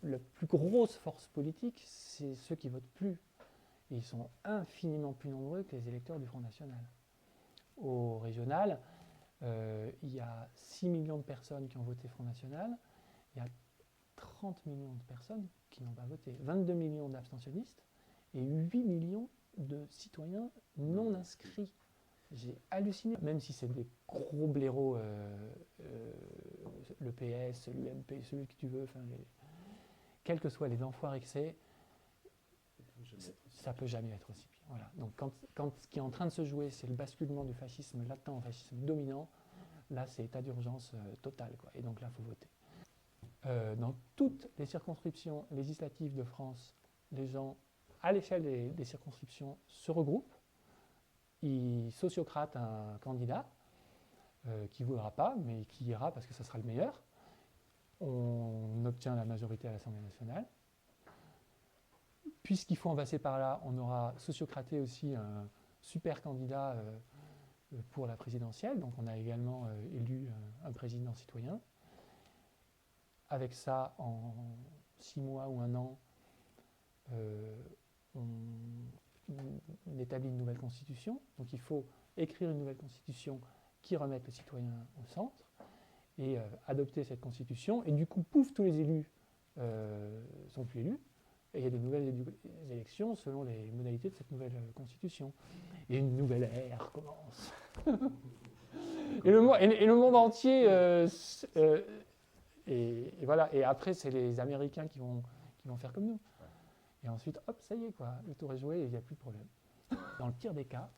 La plus grosse force politique, c'est ceux qui votent plus. Et ils sont infiniment plus nombreux que les électeurs du Front National. Au régional, il y a 6 millions de personnes qui ont voté Front National, il y a 30 millions de personnes qui n'ont pas voté, 22 millions d'abstentionnistes et 8 millions de citoyens non inscrits. J'ai halluciné, même si c'est des gros blaireaux, le PS, l'UMP, celui que tu veux, quels que soient les enfoirés que c'est, ça ne peut jamais être aussi pire. Voilà. Donc quand ce qui est en train de se jouer, c'est le basculement du fascisme latent au fascisme dominant, là c'est état d'urgence total, quoi. Et donc là, il faut voter. Dans toutes les circonscriptions législatives de France, les gens, à l'échelle des circonscriptions, se regroupent, ils sociocratent un candidat qui ne voudra pas, mais qui ira parce que ça sera le meilleur. On obtient la majorité à l'Assemblée nationale. Puisqu'il faut en passer par là, on aura sociocraté aussi un super candidat pour la présidentielle. Donc on a également élu un président citoyen. Avec ça, en 6 mois ou 1 an, on établit une nouvelle constitution. Donc il faut écrire une nouvelle constitution qui remette le citoyen au centre et adopter cette constitution. Et du coup, pouf, tous les élus sont plus élus. Et il y a des nouvelles élections selon les modalités de cette nouvelle constitution. Et une nouvelle ère commence. et le monde entier... Et voilà. Et après, c'est les Américains qui vont faire comme nous. Et ensuite, hop, ça y est, quoi. Le tour est joué et il n'y a plus de problème. Dans le pire des cas,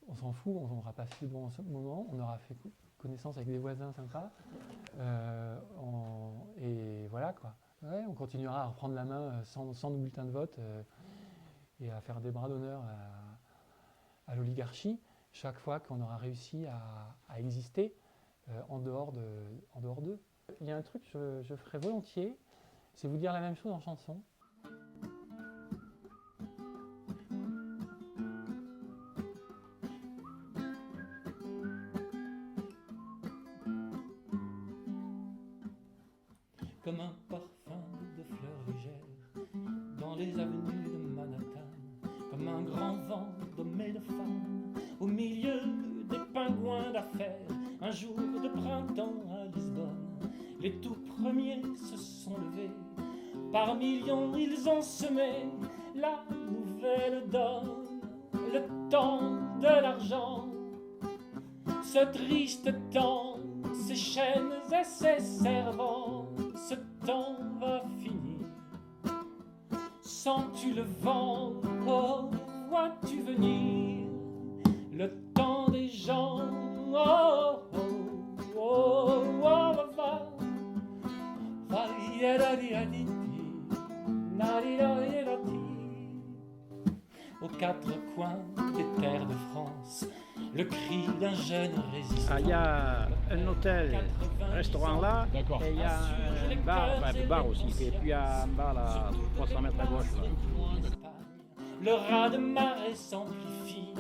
on s'en fout, on n'aura pas fait de bons moments, on aura fait connaissance avec des voisins sympas. Et voilà, quoi. Ouais, on continuera à reprendre la main sans nos bulletins de vote et à faire des bras d'honneur à l'oligarchie chaque fois qu'on aura réussi à exister en dehors d'eux. Il y a un truc que je ferais volontiers, c'est vous dire la même chose en chanson. Comme un parfum de fleurs légères dans les avenues de Manhattan, comme un grand vent d'hommes et de femmes au milieu des pingouins d'affaires. Un jour de printemps à Lisbonne, les tout premiers se sont levés. Par millions ils ont semé la nouvelle donne. le temps de l'argent. Ce triste temps, ces chaînes et ces servants, ce temps va finir. Sens-tu le vent, oh, vois-tu venir le temps des gens, oh, oh, oh, oh, va, va, yadadiyadidi, nadidadiyadadi. Aux quatre coins des terres de France, le cri d'un jeune résistant. Il y a un hôtel, un restaurant là, et il y a un bar aussi, et puis il y a un bar là, 300 mètres à gauche. Là. Le raz de marée s'amplifie,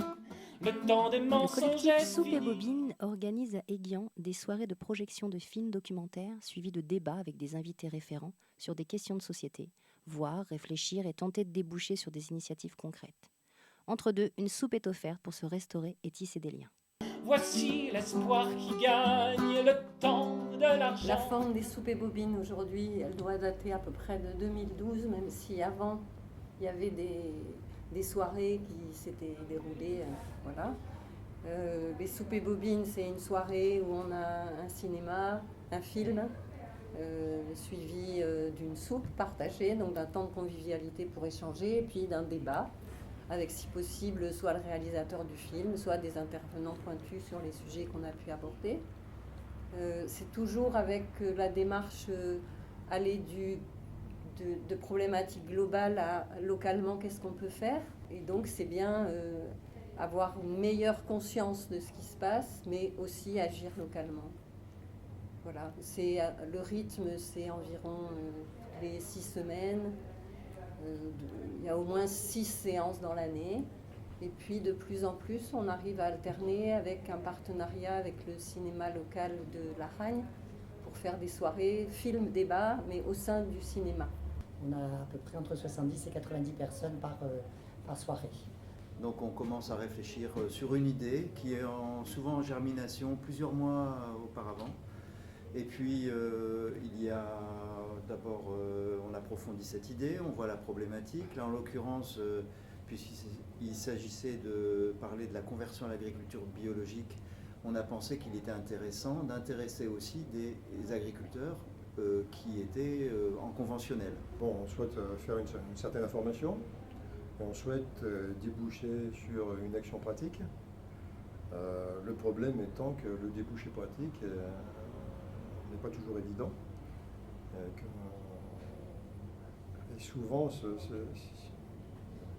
le temps des Le mensonges collectif est Soupe et fini. Bobine organise à Éguian des soirées de projection de films documentaires suivies de débats avec des invités référents sur des questions de société, voir, réfléchir et tenter de déboucher sur des initiatives concrètes. Entre deux, une soupe est offerte pour se restaurer et tisser des liens. Voici l'espoir qui gagne le temps de l'argent. La forme des soupes et bobines aujourd'hui, elle doit dater à peu près de 2012, même si avant il y avait des soirées qui s'étaient déroulées. Voilà. Les soupes et bobines, c'est une soirée où on a un cinéma, un film, suivi d'une soupe partagée, donc d'un temps de convivialité pour échanger, et puis d'un débat, avec si possible soit le réalisateur du film, soit des intervenants pointus sur les sujets qu'on a pu aborder. C'est toujours avec la démarche aller de problématiques globales à localement qu'est-ce qu'on peut faire. Et donc c'est bien avoir une meilleure conscience de ce qui se passe, mais aussi agir localement. Voilà, le rythme, c'est environ les 6 semaines. Il y a au moins 6 séances dans l'année. Et puis de plus en plus, on arrive à alterner avec un partenariat avec le cinéma local de La Ragne pour faire des soirées, films, débats, mais au sein du cinéma. On a à peu près entre 70 et 90 personnes par soirée. Donc on commence à réfléchir sur une idée qui est souvent en germination plusieurs mois auparavant. Et puis il y a d'abord, on approfondit cette idée, on voit la problématique. Là en l'occurrence, puisqu'il s'agissait de parler de la conversion à l'agriculture biologique, on a pensé qu'il était intéressant d'intéresser aussi des agriculteurs qui étaient en conventionnel. Bon, on souhaite faire une certaine information, et on souhaite déboucher sur une action pratique. Le problème étant que le débouché pratique n'est pas toujours évident. Et souvent,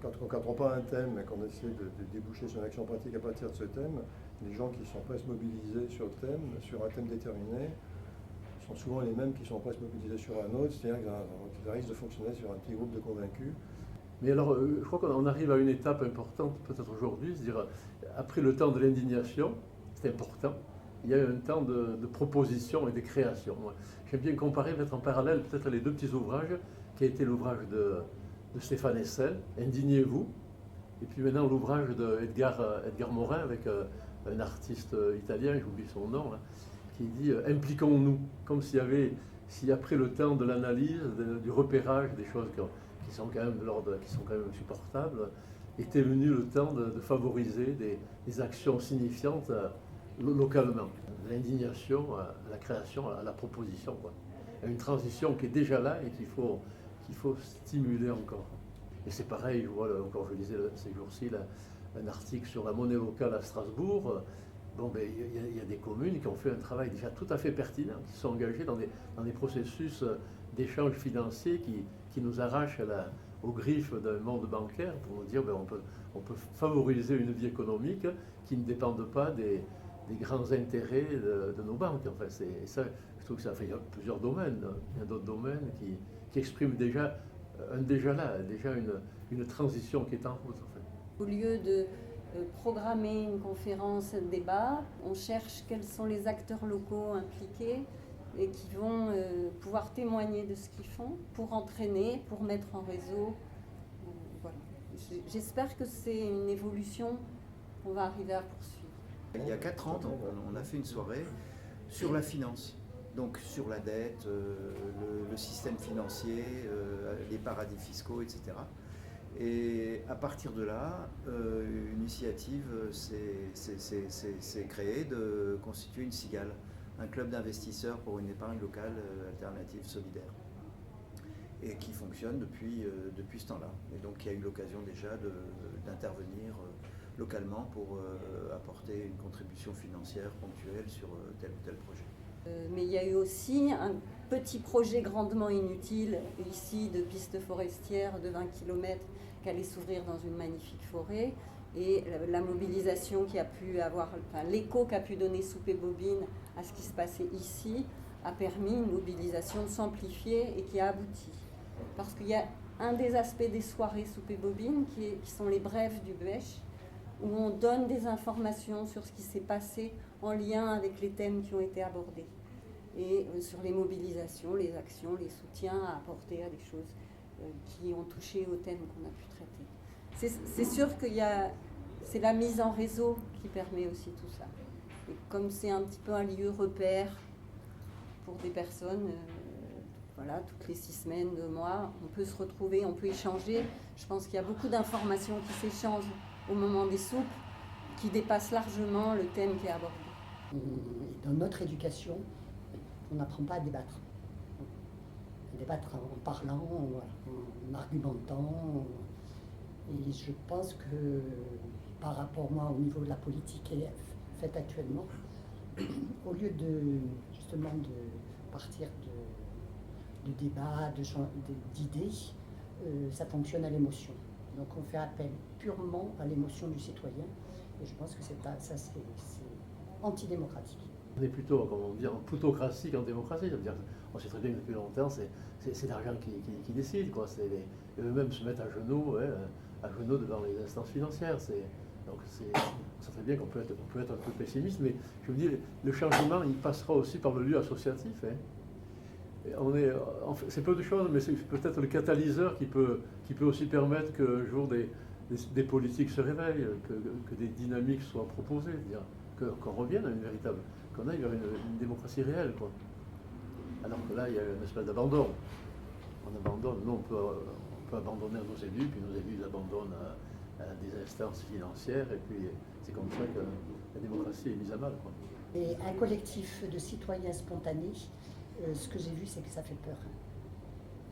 quand on prend un thème et qu'on essaie de déboucher sur une action pratique à partir de ce thème, les gens qui sont presque mobilisés sur le thème, sur un thème déterminé, sont souvent les mêmes qui sont presque mobilisés sur un autre, c'est-à-dire qu'ils risquent de fonctionner sur un petit groupe de convaincus. Mais alors, je crois qu'on arrive à une étape importante, peut-être aujourd'hui, c'est-à-dire, après le temps de l'indignation, c'est important, il y a eu un temps de proposition et de création. J'aime bien comparer, mettre en parallèle peut-être les deux petits ouvrages, qui a été l'ouvrage de Stéphane Hessel, Indignez-vous, et puis maintenant l'ouvrage d'Edgar Morin, avec un artiste italien, j'oublie son nom, hein, qui dit « Impliquons-nous », comme s'il y avait, si après le temps de l'analyse, du repérage, des choses qui sont quand même de l'ordre, qui sont quand même supportables, était venu le temps de favoriser des actions signifiantes localement. L'indignation, la création, la proposition, quoi. Il y a une transition qui est déjà là et qu'il faut stimuler encore. Et c'est pareil, je vois, encore je lisais ces jours-ci un article sur la monnaie locale à Strasbourg. Bon, ben, il y a des communes qui ont fait un travail déjà tout à fait pertinent, qui sont engagées dans des processus d'échanges financiers qui nous arrachent aux griffes d'un monde bancaire pour nous dire ben, on peut favoriser une vie économique qui ne dépende pas des grands intérêts de nos banques. En fait. Et ça, je trouve que ça fait plusieurs domaines. Il y a d'autres domaines qui expriment déjà une transition qui est en route. En fait. Au lieu de programmer une conférence, un débat, on cherche quels sont les acteurs locaux impliqués et qui vont pouvoir témoigner de ce qu'ils font pour entraîner, pour mettre en réseau. Voilà. J'espère que c'est une évolution qu'on va arriver à poursuivre. Il y a 4 ans, on a fait une soirée sur la finance, donc sur la dette, le système financier, les paradis fiscaux, etc. Et à partir de là, une initiative s'est créée de constituer une cigale, un club d'investisseurs pour une épargne locale alternative solidaire, et qui fonctionne depuis ce temps-là. Et donc il y a eu l'occasion déjà d'intervenir localement pour apporter une contribution financière ponctuelle sur tel ou tel projet. Mais il y a eu aussi un petit projet grandement inutile ici de piste forestière de 20 km qui allait s'ouvrir dans une magnifique forêt. Et la mobilisation qui a pu avoir, enfin, l'écho qu'a pu donner Soupe Bobine à ce qui se passait ici a permis une mobilisation s'amplifier et qui a abouti. Parce qu'il y a un des aspects des soirées Soupe Bobine qui sont les brèves du Bêche, où on donne des informations sur ce qui s'est passé en lien avec les thèmes qui ont été abordés. Et sur les mobilisations, les actions, les soutiens à apporter à des choses qui ont touché aux thèmes qu'on a pu traiter. C'est sûr que c'est la mise en réseau qui permet aussi tout ça. Et comme c'est un petit peu un lieu repère pour des personnes, voilà, toutes les 6 semaines, 2 mois, on peut se retrouver, on peut échanger. Je pense qu'il y a beaucoup d'informations qui s'échangent au moment des soupes qui dépassent largement le thème qui est abordé. Dans notre éducation, on n'apprend pas à débattre. Débattre en parlant, en argumentant. Et je pense que par rapport, moi, au niveau de la politique qui est faite actuellement, au lieu justement de partir de débats, d'idées, ça fonctionne à l'émotion. Donc on fait appel purement à l'émotion du citoyen. Et je pense que c'est antidémocratique. On est plutôt, comment dire, en plutocratie qu'en démocratie. On sait très bien que depuis longtemps, c'est l'argent qui décide, quoi. Eux-mêmes se mettent à genoux devant les instances financières. Donc ça fait bien qu'on peut être un peu pessimiste, mais je veux dire, le changement, il passera aussi par le lieu associatif. C'est peu de choses, mais c'est peut-être le catalyseur qui peut aussi permettre qu'un jour des politiques se réveillent, que des dynamiques soient proposées, qu'on revienne à une véritable, qu'on aille vers une démocratie réelle, quoi. Alors que là, il y a une espèce d'abandon. On abandonne, nous on peut abandonner à nos élus, puis nos élus ils abandonnent à des instances financières, et puis c'est comme ça que la démocratie est mise à mal, quoi. Et un collectif de citoyens spontanés, ce que j'ai vu, c'est que ça fait peur.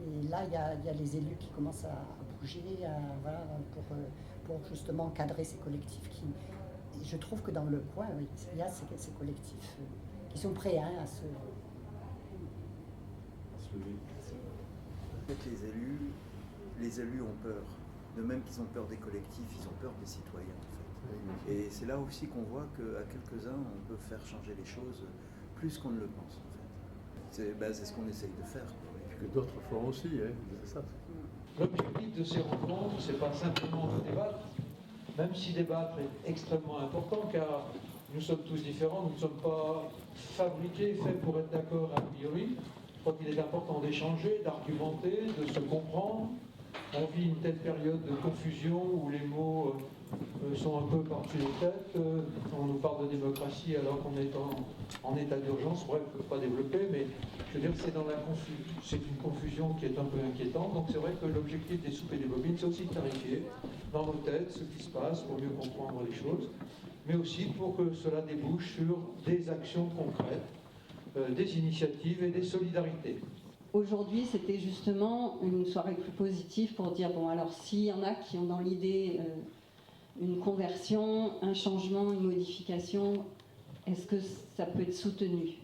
Et là, il y a les élus qui commencent à bouger, pour justement encadrer ces collectifs. Et je trouve que dans le coin, oui, il y a ces collectifs qui sont prêts à se lever. En fait, les élus ont peur. De même qu'ils ont peur des collectifs, ils ont peur des citoyens, en fait. Et c'est là aussi qu'on voit qu'à quelques-uns, on peut faire changer les choses plus qu'on ne le pense, en fait. C'est ce qu'on essaye de faire. Et que d'autres font aussi, c'est ça. L'objectif de ces rencontres, c'est pas simplement de débattre, même si débattre est extrêmement important, car nous sommes tous différents, nous ne sommes pas fabriqués, faits pour être d'accord a priori. Je crois qu'il est important d'échanger, d'argumenter, de se comprendre. On vit une telle période de confusion où les mots sont un peu par-dessus les têtes. On nous parle de démocratie alors qu'on est en état d'urgence. Bref, je ne peux pas développer, mais je veux dire que c'est une confusion qui est un peu inquiétante. Donc c'est vrai que l'objectif des soupes et des bobines, c'est aussi de clarifier dans nos têtes ce qui se passe pour mieux comprendre les choses, mais aussi pour que cela débouche sur des actions concrètes, des initiatives et des solidarités. Aujourd'hui, c'était justement une soirée plus positive pour dire, bon, alors s'il y en a qui ont dans l'idée une conversion, un changement, une modification, est-ce que ça peut être soutenu?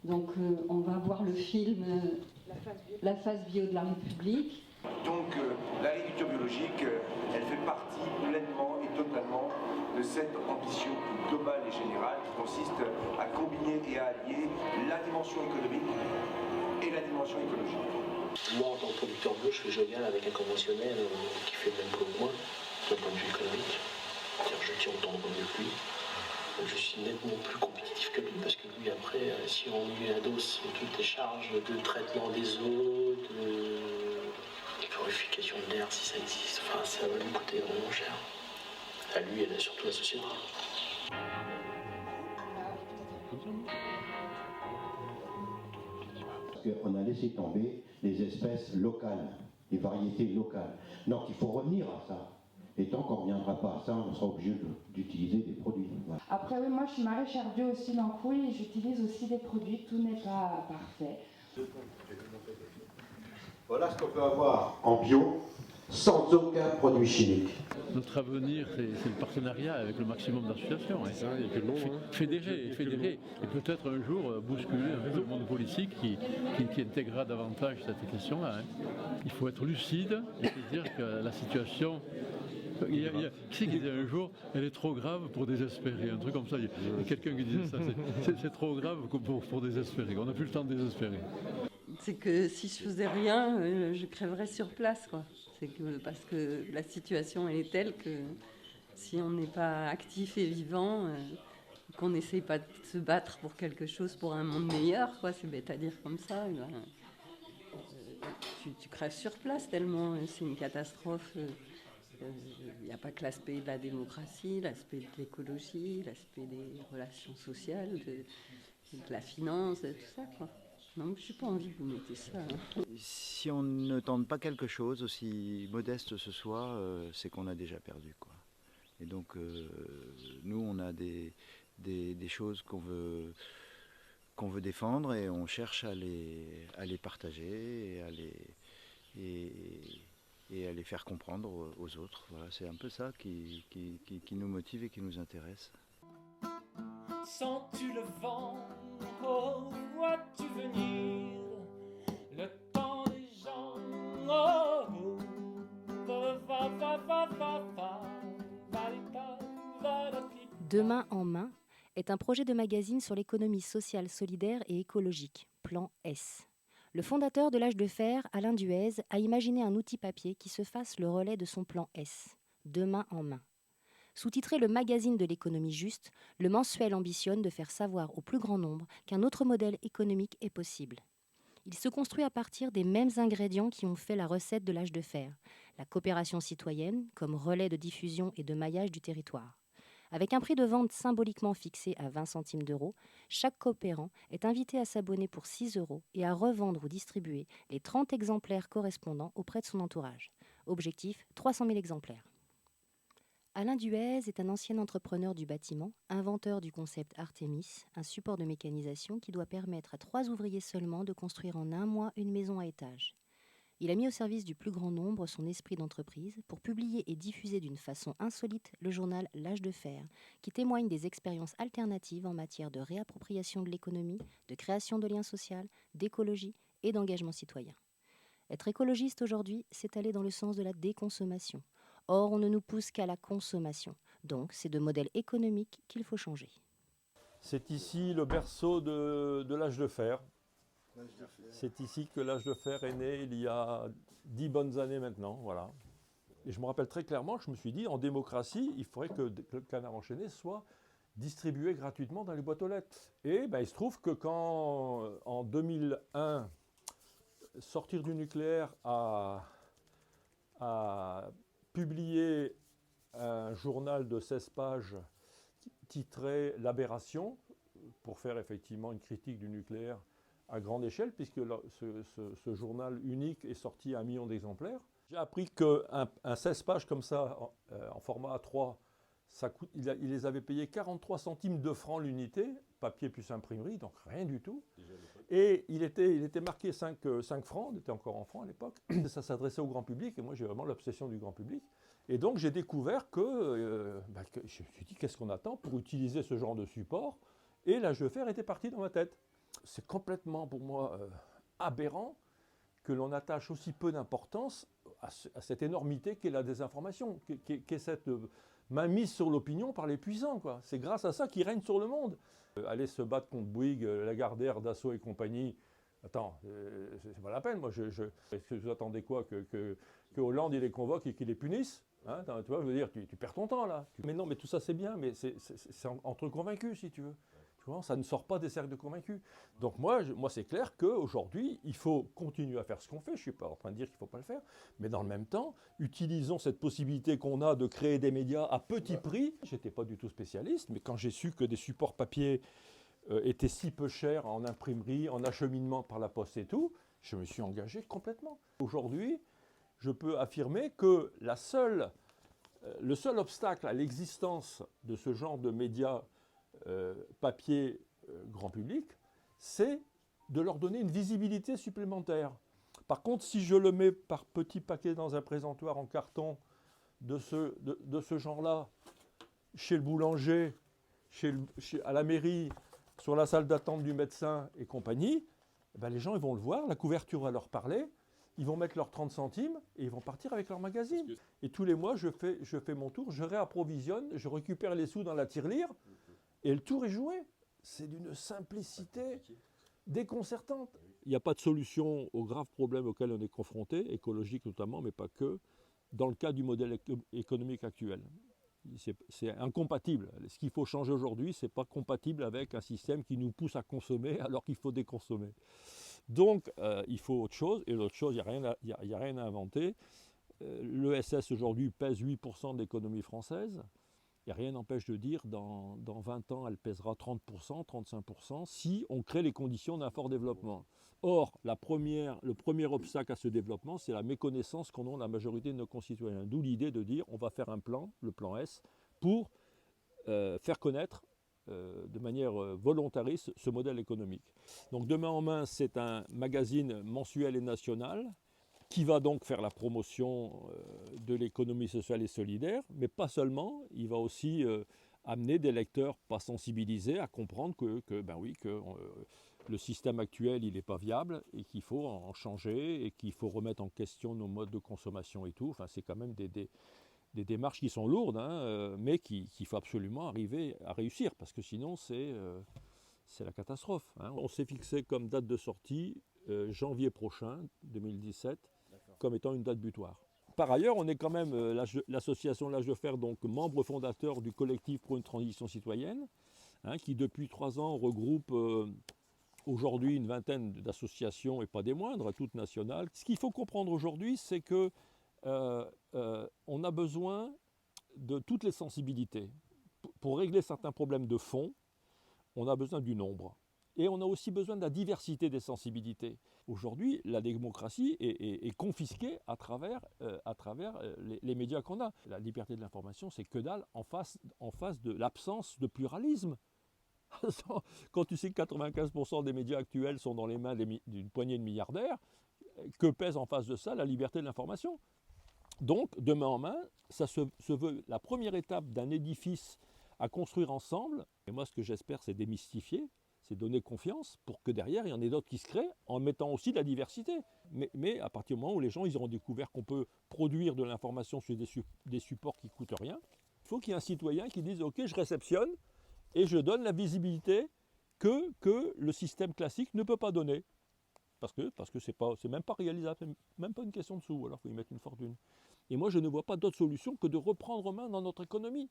Donc on va voir le film La phase bio de la République. Donc l'agriculture biologique, elle fait partie pleinement et totalement de cette ambition globale et générale qui consiste à combiner et à allier la dimension économique et la dimension écologique. Moi, en tant que producteur bio, je fais jovial avec un conventionnel qui fait le même que moi, d'un point de vue économique. C'est-à-dire je tire autant de revenus que lui. Je suis nettement plus compétitif que lui, parce que lui, après, si on lui adosse toutes les charges de traitement des eaux, de purification de l'air, si ça existe, enfin, ça va lui coûter vraiment cher. À lui et surtout à la société. On a laissé tomber les espèces locales. les variétés locales. Donc il faut revenir à ça. Et tant qu'on ne reviendra pas à ça, on sera obligé d'utiliser des produits. Voilà. Après, oui, moi je suis maraîchère bio aussi dans Couille et j'utilise aussi des produits, tout n'est pas parfait. Voilà ce qu'on peut avoir en bio sans aucun produit chimique. Notre avenir, c'est le partenariat avec le maximum d'associations. Fédérer, et peut-être un jour bousculer un peu le monde politique qui intégrera davantage cette question-là. Il faut être lucide et se dire que la situation... Qui c'est qui disait un jour, elle est trop grave pour désespérer, un truc comme ça. Il y a quelqu'un qui disait ça, c'est trop grave pour désespérer, on n'a plus le temps de désespérer. C'est que si je faisais rien, je crèverais sur place, quoi. C'est que parce que la situation elle est telle que si on n'est pas actif et vivant, qu'on n'essaye pas de se battre pour quelque chose, pour un monde meilleur, quoi, c'est bête à dire comme ça, tu crèves sur place tellement c'est une catastrophe. Il n'y a pas que l'aspect de la démocratie, l'aspect de l'écologie, l'aspect des relations sociales, de la finance, tout ça, quoi. Non, je n'ai pas envie que vous mettez ça. Si on ne tente pas quelque chose, aussi modeste ce soit, c'est qu'on a déjà perdu, quoi. Et donc, nous, on a des choses qu'on veut défendre et on cherche à les partager et à les faire comprendre aux autres. Voilà, c'est un peu ça qui nous motive et qui nous intéresse. Sens-tu le vent? Oh, vois-tu venir le temps des gens? Oh, Demain en main est un projet de magazine sur l'économie sociale, solidaire et écologique, Plan S. Le fondateur de l'Âge de Fer, Alain Duez, a imaginé un outil papier qui se fasse le relais de son plan S, Demain en main. Sous-titré le magazine de l'économie juste, le mensuel ambitionne de faire savoir au plus grand nombre qu'un autre modèle économique est possible. Il se construit à partir des mêmes ingrédients qui ont fait la recette de l'Âge de Fer, la coopération citoyenne comme relais de diffusion et de maillage du territoire. Avec un prix de vente symboliquement fixé à 20 centimes d'euros, chaque coopérant est invité à s'abonner pour 6 € et à revendre ou distribuer les 30 exemplaires correspondants auprès de son entourage. Objectif, 300 000 exemplaires. Alain Duez est un ancien entrepreneur du bâtiment, inventeur du concept Artemis, un support de mécanisation qui doit permettre à 3 ouvriers seulement de construire en 1 mois une maison à étage. Il a mis au service du plus grand nombre son esprit d'entreprise pour publier et diffuser d'une façon insolite le journal L'Âge de Fer, qui témoigne des expériences alternatives en matière de réappropriation de l'économie, de création de liens sociaux, d'écologie et d'engagement citoyen. Être écologiste aujourd'hui, c'est aller dans le sens de la déconsommation. Or, on ne nous pousse qu'à la consommation. Donc, c'est de modèle économique qu'il faut changer. C'est ici le berceau de l'Âge de Fer. C'est ici que l'Âge de Fer est né il y a 10 bonnes années maintenant, voilà. Et je me rappelle très clairement, je me suis dit, en démocratie, il faudrait que le Canard enchaîné soit distribué gratuitement dans les boîtes aux lettres. Et il se trouve que quand, en 2001, Sortir du nucléaire a publié un journal de 16 pages titré « L'aberration », pour faire effectivement une critique du nucléaire à grande échelle, puisque ce journal unique est sorti à 1 million d'exemplaires. J'ai appris qu'un 16 pages comme ça, en format A3, il les avait payés 43 centimes de francs l'unité, papier plus imprimerie, donc rien du tout. Et il était marqué 5 francs, on était encore en francs à l'époque, ça s'adressait au grand public, et moi j'ai vraiment l'obsession du grand public. Et donc j'ai découvert que je me suis dit, qu'est-ce qu'on attend pour utiliser ce genre de support? Et l'Âge de Fer était parti dans ma tête. C'est complètement pour moi aberrant que l'on attache aussi peu d'importance à cette énormité qu'est la désinformation, qu'est cette mainmise sur l'opinion par les puissants, quoi. C'est grâce à ça qu'ils règnent sur le monde. Aller se battre contre Bouygues, Lagardère, Dassault et compagnie, attends, c'est pas la peine. Moi, est-ce que vous attendez quoi, que Hollande il les convoque et qu'il les punisse, hein? Tu vois, je veux dire, tu perds ton temps là. Mais non, mais tout ça c'est bien, mais c'est entre convaincus si tu veux. Ça ne sort pas des cercles de convaincus. Donc moi c'est clair qu'aujourd'hui, il faut continuer à faire ce qu'on fait. Je ne suis pas en train de dire qu'il ne faut pas le faire. Mais dans le même temps, utilisons cette possibilité qu'on a de créer des médias à petit prix. Je n'étais pas du tout spécialiste, mais quand j'ai su que des supports papier étaient si peu chers en imprimerie, en acheminement par la poste et tout, je me suis engagé complètement. Aujourd'hui, je peux affirmer que le seul obstacle à l'existence de ce genre de médias papier grand public, c'est de leur donner une visibilité supplémentaire. Par contre, si je le mets par petits paquets dans un présentoir en carton de ce genre-là, chez le boulanger, à la mairie, sur la salle d'attente du médecin et compagnie, ben les gens ils vont le voir, la couverture va leur parler, ils vont mettre leurs 30 centimes et ils vont partir avec leur magazine. Et tous les mois, je fais mon tour, je réapprovisionne, je récupère les sous dans la tirelire et le tour est joué. C'est d'une simplicité déconcertante. Il n'y a pas de solution aux graves problèmes auxquels on est confronté, écologiques notamment, mais pas que, dans le cas du modèle économique actuel. C'est incompatible. Ce qu'il faut changer aujourd'hui, ce n'est pas compatible avec un système qui nous pousse à consommer alors qu'il faut déconsommer. Donc, il faut autre chose, et l'autre chose, il n'y a rien à inventer. L'ESS aujourd'hui pèse 8% de l'économie française. Et rien n'empêche de dire dans 20 ans, elle pèsera 30%, 35%, si on crée les conditions d'un fort développement. Or, le premier obstacle à ce développement, c'est la méconnaissance qu'en ont la majorité de nos concitoyens. D'où l'idée de dire on va faire un plan, le plan S, pour faire connaître de manière volontariste ce modèle économique. Donc de main en main, c'est un magazine mensuel et national qui va donc faire la promotion de l'économie sociale et solidaire, mais pas seulement, il va aussi amener des lecteurs pas sensibilisés à comprendre que le système actuel, il n'est pas viable et qu'il faut en changer et qu'il faut remettre en question nos modes de consommation et tout. Enfin, c'est quand même des démarches qui sont lourdes, mais qu'il faut absolument arriver à réussir, parce que sinon, c'est la catastrophe. On s'est fixé comme date de sortie janvier prochain, 2017, comme étant une date butoir. Par ailleurs, on est quand même l'association L'Âge de Fer, donc membre fondateur du collectif pour une transition citoyenne, qui depuis 3 ans regroupe aujourd'hui une vingtaine d'associations, et pas des moindres, toutes nationales. Ce qu'il faut comprendre aujourd'hui, c'est que on a besoin de toutes les sensibilités. Pour régler certains problèmes de fond, on a besoin du nombre. Et on a aussi besoin de la diversité des sensibilités. Aujourd'hui, la démocratie est confisquée à travers les médias qu'on a. La liberté de l'information, c'est que dalle en face de l'absence de pluralisme. Quand tu sais que 95% des médias actuels sont dans les mains d'une poignée de milliardaires, que pèse en face de ça la liberté de l'information? Donc, de main en main, ça se veut la première étape d'un édifice à construire ensemble. Et moi, ce que j'espère, c'est démystifier, c'est donner confiance pour que derrière, il y en ait d'autres qui se créent en mettant aussi de la diversité. Mais à partir du moment où les gens ils auront découvert qu'on peut produire de l'information sur des supports qui ne coûtent rien, il faut qu'il y ait un citoyen qui dise « Ok, je réceptionne et je donne la visibilité que le système classique ne peut pas donner. » Parce que c'est même pas réalisable, c'est même pas une question de sous, alors il faut y mettre une fortune. Et moi, je ne vois pas d'autre solution que de reprendre en main dans notre économie,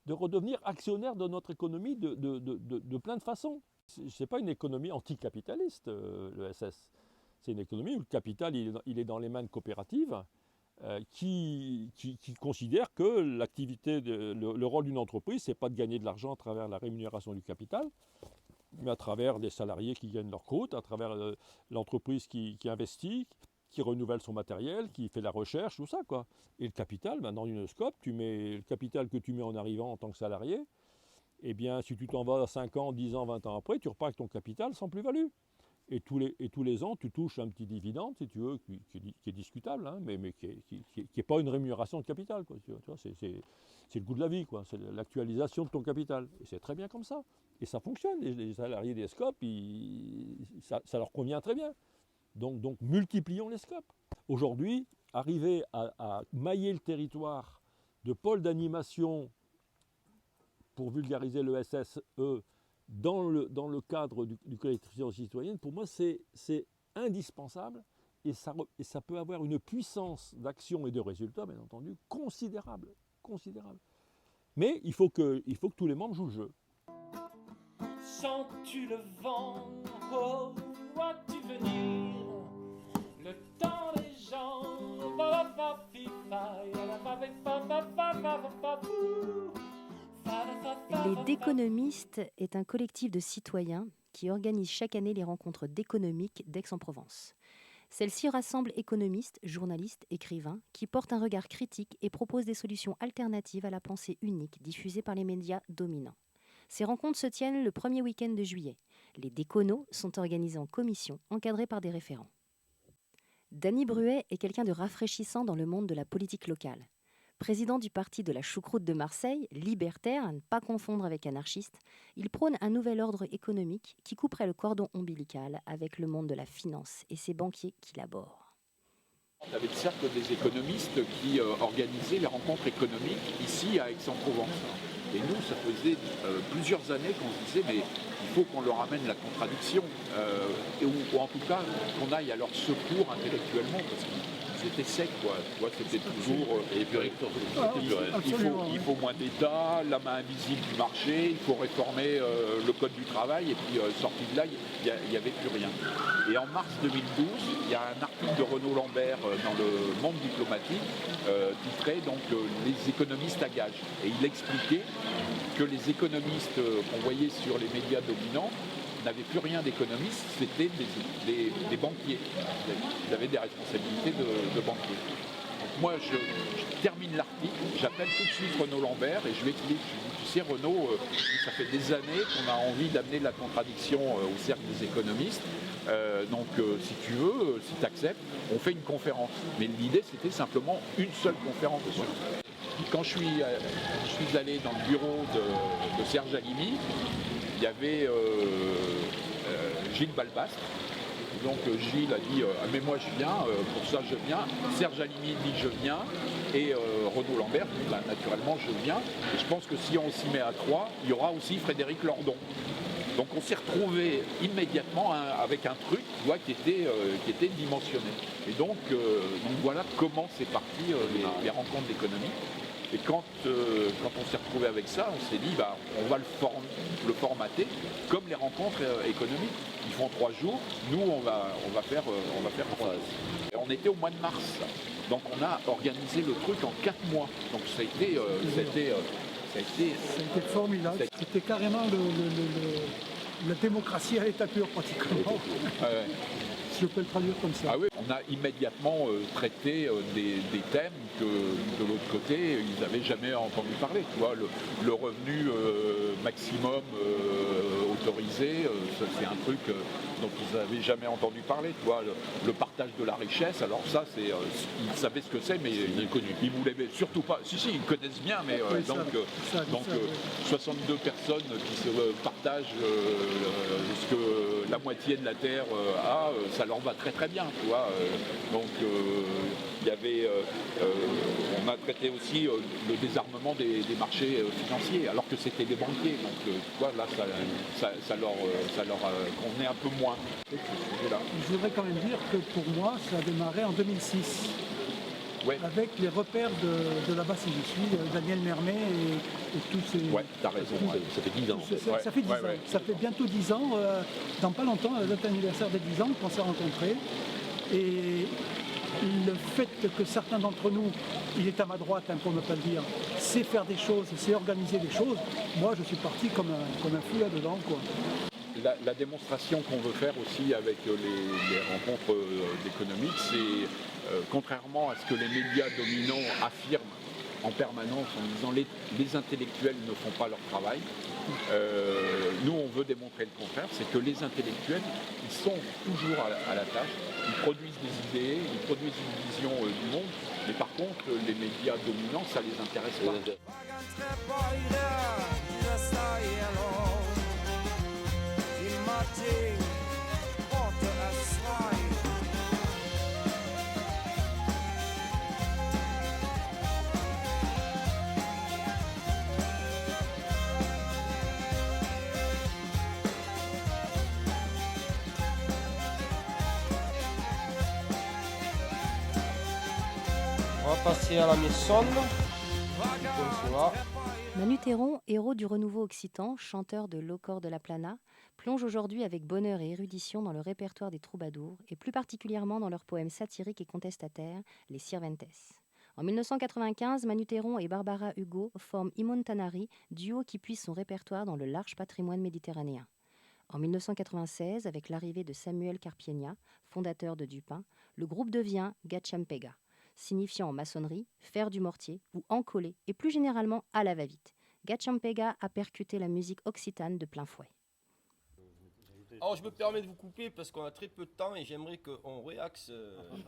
de redevenir actionnaire de notre économie de plein de façons. Ce n'est pas une économie anticapitaliste, l'ESS. C'est une économie où le capital il est dans les mains de coopératives qui considèrent que l'activité, le rôle d'une entreprise, ce n'est pas de gagner de l'argent à travers la rémunération du capital, mais à travers les salariés qui gagnent leur croûte, à travers l'entreprise qui investit, qui renouvelle son matériel, qui fait la recherche, tout ça, quoi. Et le capital, dans une scope, le capital que tu mets en arrivant en tant que salarié, eh bien, si tu t'en vas 5 ans, 10 ans, 20 ans après, tu repars avec ton capital sans plus-value. Et tous les ans, tu touches un petit dividende, si tu veux, qui est discutable, mais qui n'est pas une rémunération de capital, quoi. Tu vois, c'est le goût de la vie, quoi. C'est l'actualisation de ton capital. Et c'est très bien comme ça. Et ça fonctionne. Les salariés des scopes, ça leur convient très bien. Donc multiplions les scopes. Aujourd'hui, arriver à mailler le territoire de pôles d'animation pour vulgariser le SSE dans le cadre du collectif citoyenne, pour moi, c'est indispensable et ça peut avoir une puissance d'action et de résultat, bien entendu, considérable. Mais il faut que tous les membres jouent le jeu. Sens-tu le vent? Oh, vois-tu venir? Le temps des gens. Les Déconomistes est un collectif de citoyens qui organise chaque année les rencontres d'économiques d'Aix-en-Provence. Celle-ci rassemble économistes, journalistes, écrivains, qui portent un regard critique et proposent des solutions alternatives à la pensée unique diffusée par les médias dominants. Ces rencontres se tiennent le premier week-end de juillet. Les déconos sont organisés en commission, encadrés par des référents. Dany Bruet est quelqu'un de rafraîchissant dans le monde de la politique locale. Président du parti de la choucroute de Marseille, libertaire, à ne pas confondre avec anarchiste, il prône un nouvel ordre économique qui couperait le cordon ombilical avec le monde de la finance et ses banquiers qui l'abhorrent. On avait le cercle des économistes qui organisaient les rencontres économiques ici à Aix-en-Provence. Et nous, ça faisait plusieurs années qu'on se disait, mais il faut qu'on leur amène la contradiction, ou en tout cas qu'on aille à leur secours intellectuellement, parce qu'ils étaient secs, quoi. Tu vois, c'était toujours... il faut moins d'État, la main invisible du marché, il faut réformer le code du travail, et puis sorti de là, il n'y avait plus rien. Et en mars 2012, il y a un article de Renaud Lambert dans le Monde diplomatique, titré donc Les économistes à gages. Et il expliquait que les économistes qu'on voyait sur les médias dominants n'avaient plus rien d'économistes, c'était des banquiers. Ils avaient des responsabilités de banquiers. Donc moi, je termine l'article, j'appelle tout de suite Renaud Lambert et je lui explique, tu sais Renaud, ça fait des années qu'on a envie d'amener la contradiction au cercle des économistes. Donc si tu veux, si tu acceptes, on fait une conférence. Mais l'idée c'était simplement une seule conférence. Quand je suis allé dans le bureau de Serge Halimi, il y avait Gilles Balbastre. Donc Gilles a dit mais moi je viens, pour ça je viens. Serge Halimi dit je viens et Renaud Lambert dit bah, naturellement je viens. Et je pense que si on s'y met à 3, il y aura aussi Frédéric Lordon. Donc on s'est retrouvé immédiatement avec un truc tu vois, qui était dimensionné. Et donc voilà comment c'est parti les rencontres d'économie. Et quand on s'est retrouvé avec ça, on s'est dit bah, on va le formater comme les rencontres économiques. Ils font 3 jours, nous on va faire 3 jours. Et on était au mois de mars, donc on a organisé le truc en 4 mois. Donc ça a été formidable. C'était carrément la démocratie à l'état pur pratiquement. Je peux le traduire comme ça. Ah oui, on a immédiatement traité des thèmes que de l'autre côté, ils n'avaient jamais entendu parler. Tu vois, le revenu maximum autorisé, c'est un truc dont ils n'avaient jamais entendu parler. Tu vois, le partage de la richesse, alors ça, ils savaient ce que c'est, mais ils voulaient surtout pas. Si, ils connaissent bien, mais oui, donc 62 personnes qui se partagent ce que la moitié de la Terre a, ça leur va très très bien, tu vois. Donc il y avait, on a traité aussi le désarmement des marchés financiers, alors que c'était des banquiers. Donc tu vois, là, ça leur convenait un peu moins. Je voudrais quand même dire que pour moi, ça a démarré en 2006. Ouais. Avec les repères de là-bas, si je suis, Daniel Mermet et tous ces... Ouais, t'as raison, ça fait 10 ans. Ça fait 10 ans, ça fait bientôt 10 ans, dans pas longtemps, à notre anniversaire des 10 ans, qu'on s'est rencontrés. Et le fait que certains d'entre nous, il est à ma droite, hein, pour ne pas le dire, sait faire des choses, sait organiser des choses, moi je suis parti comme un fou là-dedans, quoi. La démonstration qu'on veut faire aussi avec les rencontres d'économiques, c'est contrairement à ce que les médias dominants affirment en permanence en disant les intellectuels ne font pas leur travail, nous on veut démontrer le contraire, c'est que les intellectuels, ils sont toujours à la tâche, ils produisent des idées, ils produisent une vision du monde, mais par contre les médias dominants, ça les intéresse pas. On va passer à la Messonne. Manu Théron, héros du renouveau occitan, chanteur de l'Au-Cor de la Plana, plonge aujourd'hui avec bonheur et érudition dans le répertoire des troubadours, et plus particulièrement dans leurs poèmes satiriques et contestataires, les Sirventes. En 1995, Manu Théron et Barbara Hugo forment Imontanari, duo qui puise son répertoire dans le large patrimoine méditerranéen. En 1996, avec l'arrivée de Samuel Carpiegna, fondateur de Dupin, Le groupe devient Gachampega, signifiant en maçonnerie faire du mortier ou encoller, et plus généralement à la va-vite. Gachampega a percuté la musique occitane de plein fouet. Alors je me permets de vous couper parce qu'on a très peu de temps et j'aimerais qu'on réaxe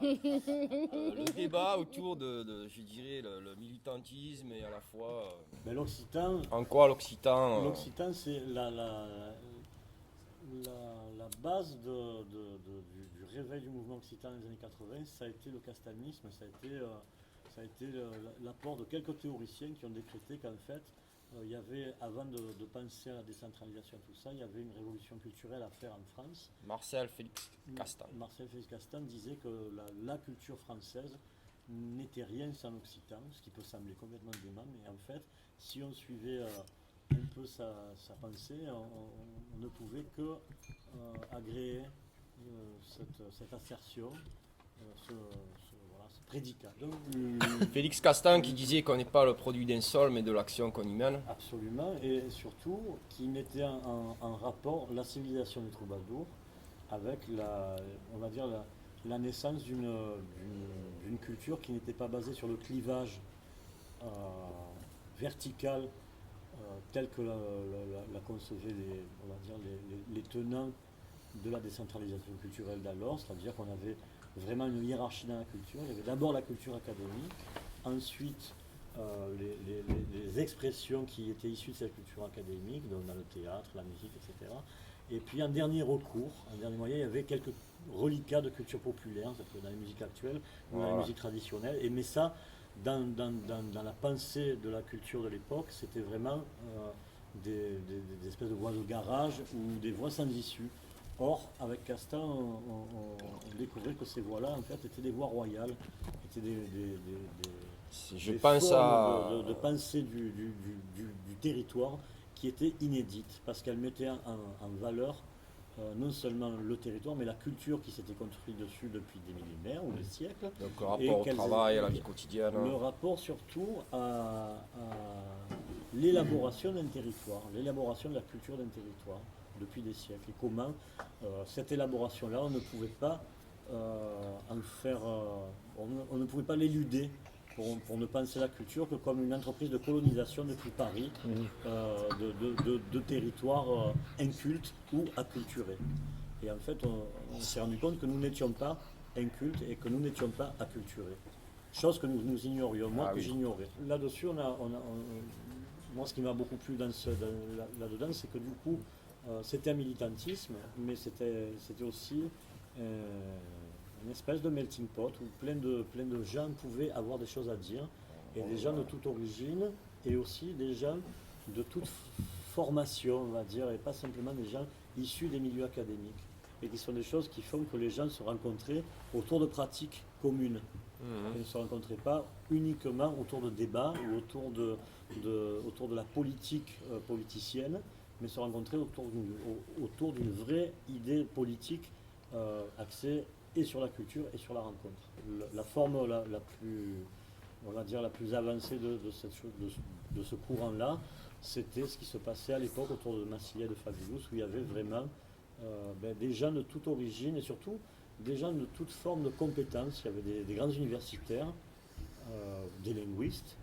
le débat autour je dirais, le militantisme et à la fois... Mais l'occitan... En quoi l'occitan L'occitan, c'est la base du réveil du mouvement occitan dans les années 80, ça a été le castanisme, ça a été l'apport de quelques théoriciens qui ont décrété qu'en fait, il y avait, avant de penser à la décentralisation, tout ça, il y avait une révolution culturelle à faire en France. Marcel Félix Castan. Marcel Félix Castan disait que la culture française n'était rien sans l'occitan, ce qui peut sembler complètement dément, mais en fait, si on suivait un peu sa pensée, on ne pouvait que agréer cette assertion, ce prédicat. Donc, Félix Castan qui disait qu'on n'est pas le produit d'un sol mais de l'action qu'on y mène. Absolument, et surtout qui mettait en rapport la civilisation des troubadours avec la naissance d'une culture qui n'était pas basée sur le clivage vertical tel que la concevaient les tenants de la décentralisation culturelle d'alors, c'est-à-dire qu'on avait vraiment une hiérarchie dans la culture. Il y avait d'abord la culture académique, ensuite les expressions qui étaient issues de cette culture académique, donc dans le théâtre, la musique, etc. Et puis en dernier recours, en dernier moyen, il y avait quelques reliquats de culture populaire, dans la musique actuelle ou dans la musique traditionnelle. Mais ça, dans la pensée de la culture de l'époque, c'était vraiment des espèces de voix de garage ou des voix sans issue. Or, avec Castan, on découvrait que ces voix-là, en fait, étaient des voix royales, étaient des formes de pensée du territoire qui étaient inédites, parce qu'elles mettaient en valeur non seulement le territoire, mais la culture qui s'était construite dessus depuis des millénaires ou des siècles. Donc le rapport au travail, à la vie quotidienne. Le rapport surtout à l'élaboration d'un territoire, l'élaboration de la culture d'un territoire depuis des siècles. Et comment cette élaboration-là, on ne pouvait pas en faire, on ne pouvait pas l'éluder pour ne penser la culture que comme une entreprise de colonisation depuis Paris de territoires incultes ou acculturés. Et en fait, on s'est rendu compte que nous n'étions pas incultes et que nous n'étions pas acculturés. Chose que nous ignorions, moi j'ignorais. Là-dessus, moi ce qui m'a beaucoup plu là-dedans, c'est que du coup, c'était un militantisme, mais c'était aussi une espèce de melting pot où plein de gens pouvaient avoir des choses à dire, et des gens de toute origine, et aussi des gens de toute formation, on va dire, et pas simplement des gens issus des milieux académiques, et qui sont des choses qui font que les gens se rencontraient autour de pratiques communes. Ils ne se rencontraient pas uniquement autour de débats ou autour de la politique politicienne, mais se rencontrer autour d'une vraie idée politique axée et sur la culture et sur la rencontre. La forme la plus, on va dire, la plus avancée de ce courant-là, c'était ce qui se passait à l'époque autour de Massilia et de Fabius, où il y avait vraiment des gens de toute origine et surtout des gens de toute forme de compétences. Il y avait des grands universitaires, des linguistes,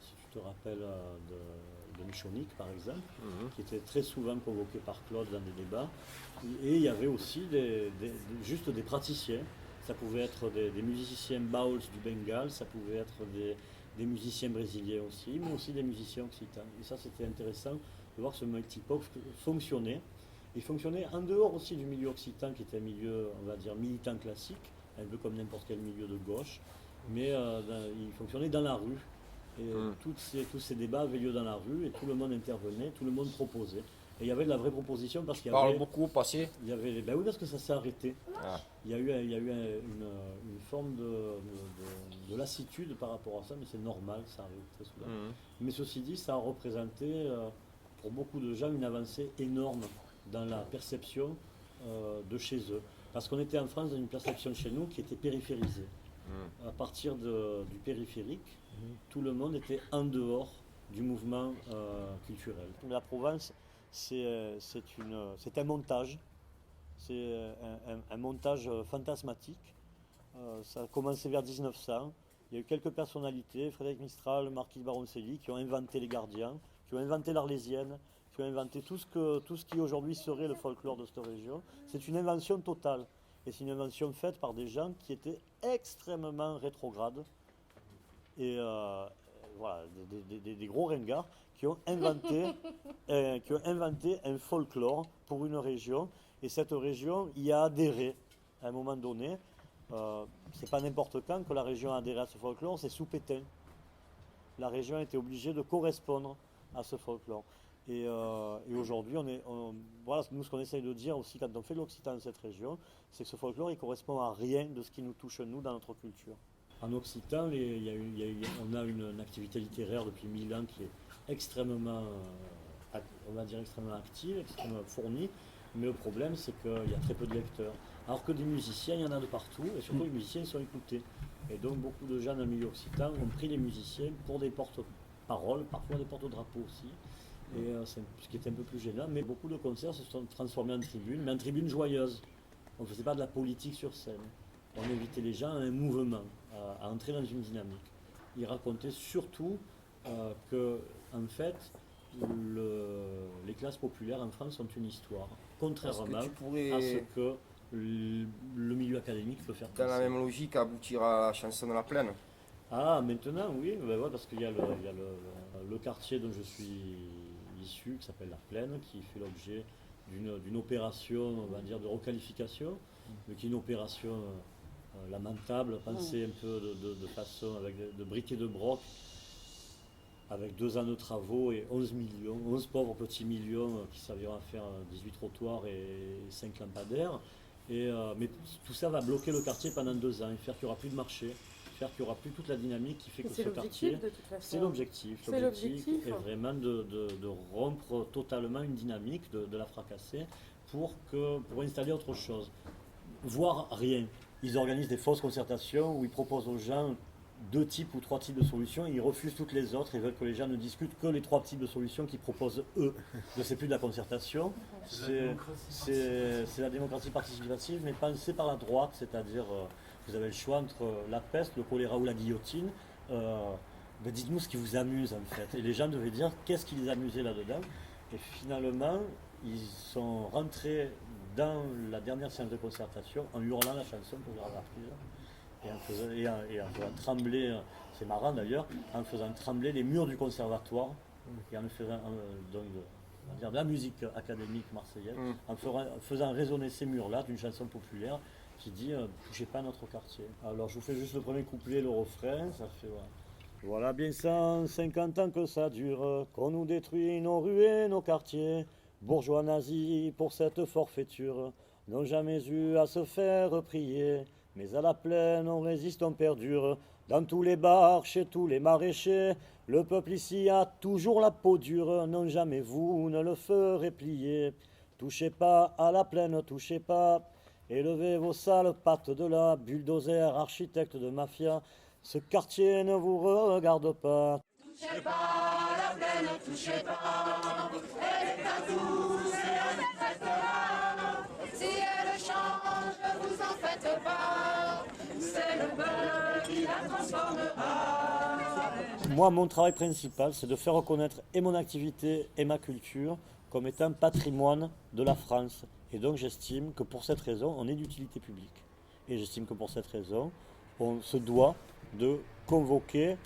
si tu te rappelles de Michonic par exemple, qui était très souvent convoqué par Claude dans des débats. Et il y avait aussi juste des praticiens. Ça pouvait être des musiciens baouls du Bengale, ça pouvait être des musiciens brésiliens aussi, mais aussi des musiciens occitans. Et ça, c'était intéressant de voir ce multi-pop fonctionner. Il fonctionnait en dehors aussi du milieu occitan, qui était un milieu, on va dire, militant classique, un peu comme n'importe quel milieu de gauche, mais il fonctionnait dans la rue. Et tous ces débats avaient lieu dans la rue, et tout le monde intervenait, tout le monde proposait. Et il y avait de la vraie proposition parce qu'il y avait... Parle beaucoup au passé. Il y avait, oui, parce que ça s'est arrêté. Il y a eu une forme de lassitude par rapport à ça, mais c'est normal, ça arrive très souvent. Mais ceci dit, ça a représenté pour beaucoup de gens une avancée énorme dans la perception de chez eux. Parce qu'on était en France dans une perception chez nous qui était périphérisée. À partir du périphérique, tout le monde était en dehors du mouvement culturel. La Provence, c'est un montage. C'est un montage fantasmatique Ça a commencé vers 1900. Il y a eu quelques personnalités, Frédéric Mistral, Marquis de Baroncelli, qui ont inventé les gardiens, qui ont inventé l'Arlésienne, qui ont inventé tout ce qui aujourd'hui serait le folklore de cette région. C'est une invention totale. Et c'est une invention faite par des gens qui étaient extrêmement rétrogrades. Et voilà, des gros ringards qui ont inventé un folklore pour une région. Et cette région y a adhéré à un moment donné. C'est pas n'importe quand que la région a adhéré à ce folklore, c'est sous Pétain. La région a été obligée de correspondre à ce folklore. Et aujourd'hui, voilà, nous, ce qu'on essaye de dire aussi quand on fait de l'occitan dans cette région, c'est que ce folklore, il correspond à rien de ce qui nous touche, nous, dans notre culture. En occitan, on a une activité littéraire depuis 1000 ans qui est extrêmement, on va dire extrêmement active, extrêmement fournie, mais le problème, c'est qu'il y a très peu de lecteurs. Alors que des musiciens, il y en a de partout, et surtout les musiciens sont écoutés. Et donc beaucoup de gens dans le milieu occitan ont pris les musiciens pour des porte-paroles, parfois des porte-drapeaux aussi. Et c'est ce qui est un peu plus gênant, mais beaucoup de concerts se sont transformés en tribunes, mais en tribunes joyeuses. On ne faisait pas de la politique sur scène. On invitait les gens à un mouvement, à entrer dans une dynamique. Ils racontaient surtout que, en fait, les classes populaires en France ont une histoire, contrairement à ce que le milieu académique peut faire. Dans la même logique, aboutir à la chanson de la plaine. Ah, maintenant, oui, ben ouais, parce qu'il y a le quartier dont je suis issu, qui s'appelle la Plaine, qui fait l'objet d'une opération, on va dire, de requalification, mais qui est une opération lamentable, pensée un peu de façon avec de briques et de broc, avec 2 ans de travaux et 11 pauvres petits millions qui serviront à faire 18 trottoirs et 5 lampadaires. Mais tout ça va bloquer le quartier pendant 2 ans et faire qu'il n'y aura plus de marché, faire qu'il n'y aura plus toute la dynamique qui fait que ce quartier... C'est l'objectif. L'objectif est vraiment de rompre totalement une dynamique, de la fracasser pour installer autre chose. Voire rien. Ils organisent des fausses concertations où ils proposent aux gens 2 types ou 3 types de solutions, et ils refusent toutes les autres, ils veulent que les gens ne discutent que les 3 types de solutions qu'ils proposent eux. Donc c'est plus de la concertation, c'est la démocratie participative, mais pensée par la droite, c'est-à-dire vous avez le choix entre la peste, le choléra ou la guillotine. Dites-nous ce qui vous amuse en fait. Et les gens devaient dire qu'est-ce qui les amusait là-dedans. Et finalement, ils sont rentrés dans la dernière séance de concertation en hurlant la chanson pour la reprise. Et en faisant trembler, c'est marrant d'ailleurs, en faisant trembler les murs du conservatoire, et en faisant de la musique académique marseillaise, en faisant résonner ces murs-là d'une chanson populaire qui dit « Touchez pas à notre quartier ». Alors je vous fais juste le premier couplet, le refrain, ça fait... Voilà bien 150 ans que ça dure, qu'on nous détruit nos rues et nos quartiers. Bourgeois nazis, pour cette forfaiture, n'ont jamais eu à se faire prier. Mais à la plaine, on résiste, on perdure. Dans tous les bars, chez tous les maraîchers, le peuple ici a toujours la peau dure. Non, jamais vous ne le ferez plier. Touchez pas à la plaine, touchez pas. Élevez vos sales pattes de là, bulldozer, architecte de mafia. Ce quartier ne vous regarde pas. Touchez pas à la plaine, touchez pas. Elle est à douce et elle reste là. Si elle change, vous en faites pas. C'est le beurre qui la transformera. Moi, mon travail principal, c'est de faire reconnaître et mon activité et ma culture comme étant patrimoine de la France. Et donc, j'estime que pour cette raison, on est d'utilité publique. Et j'estime que pour cette raison, on se doit de convoquer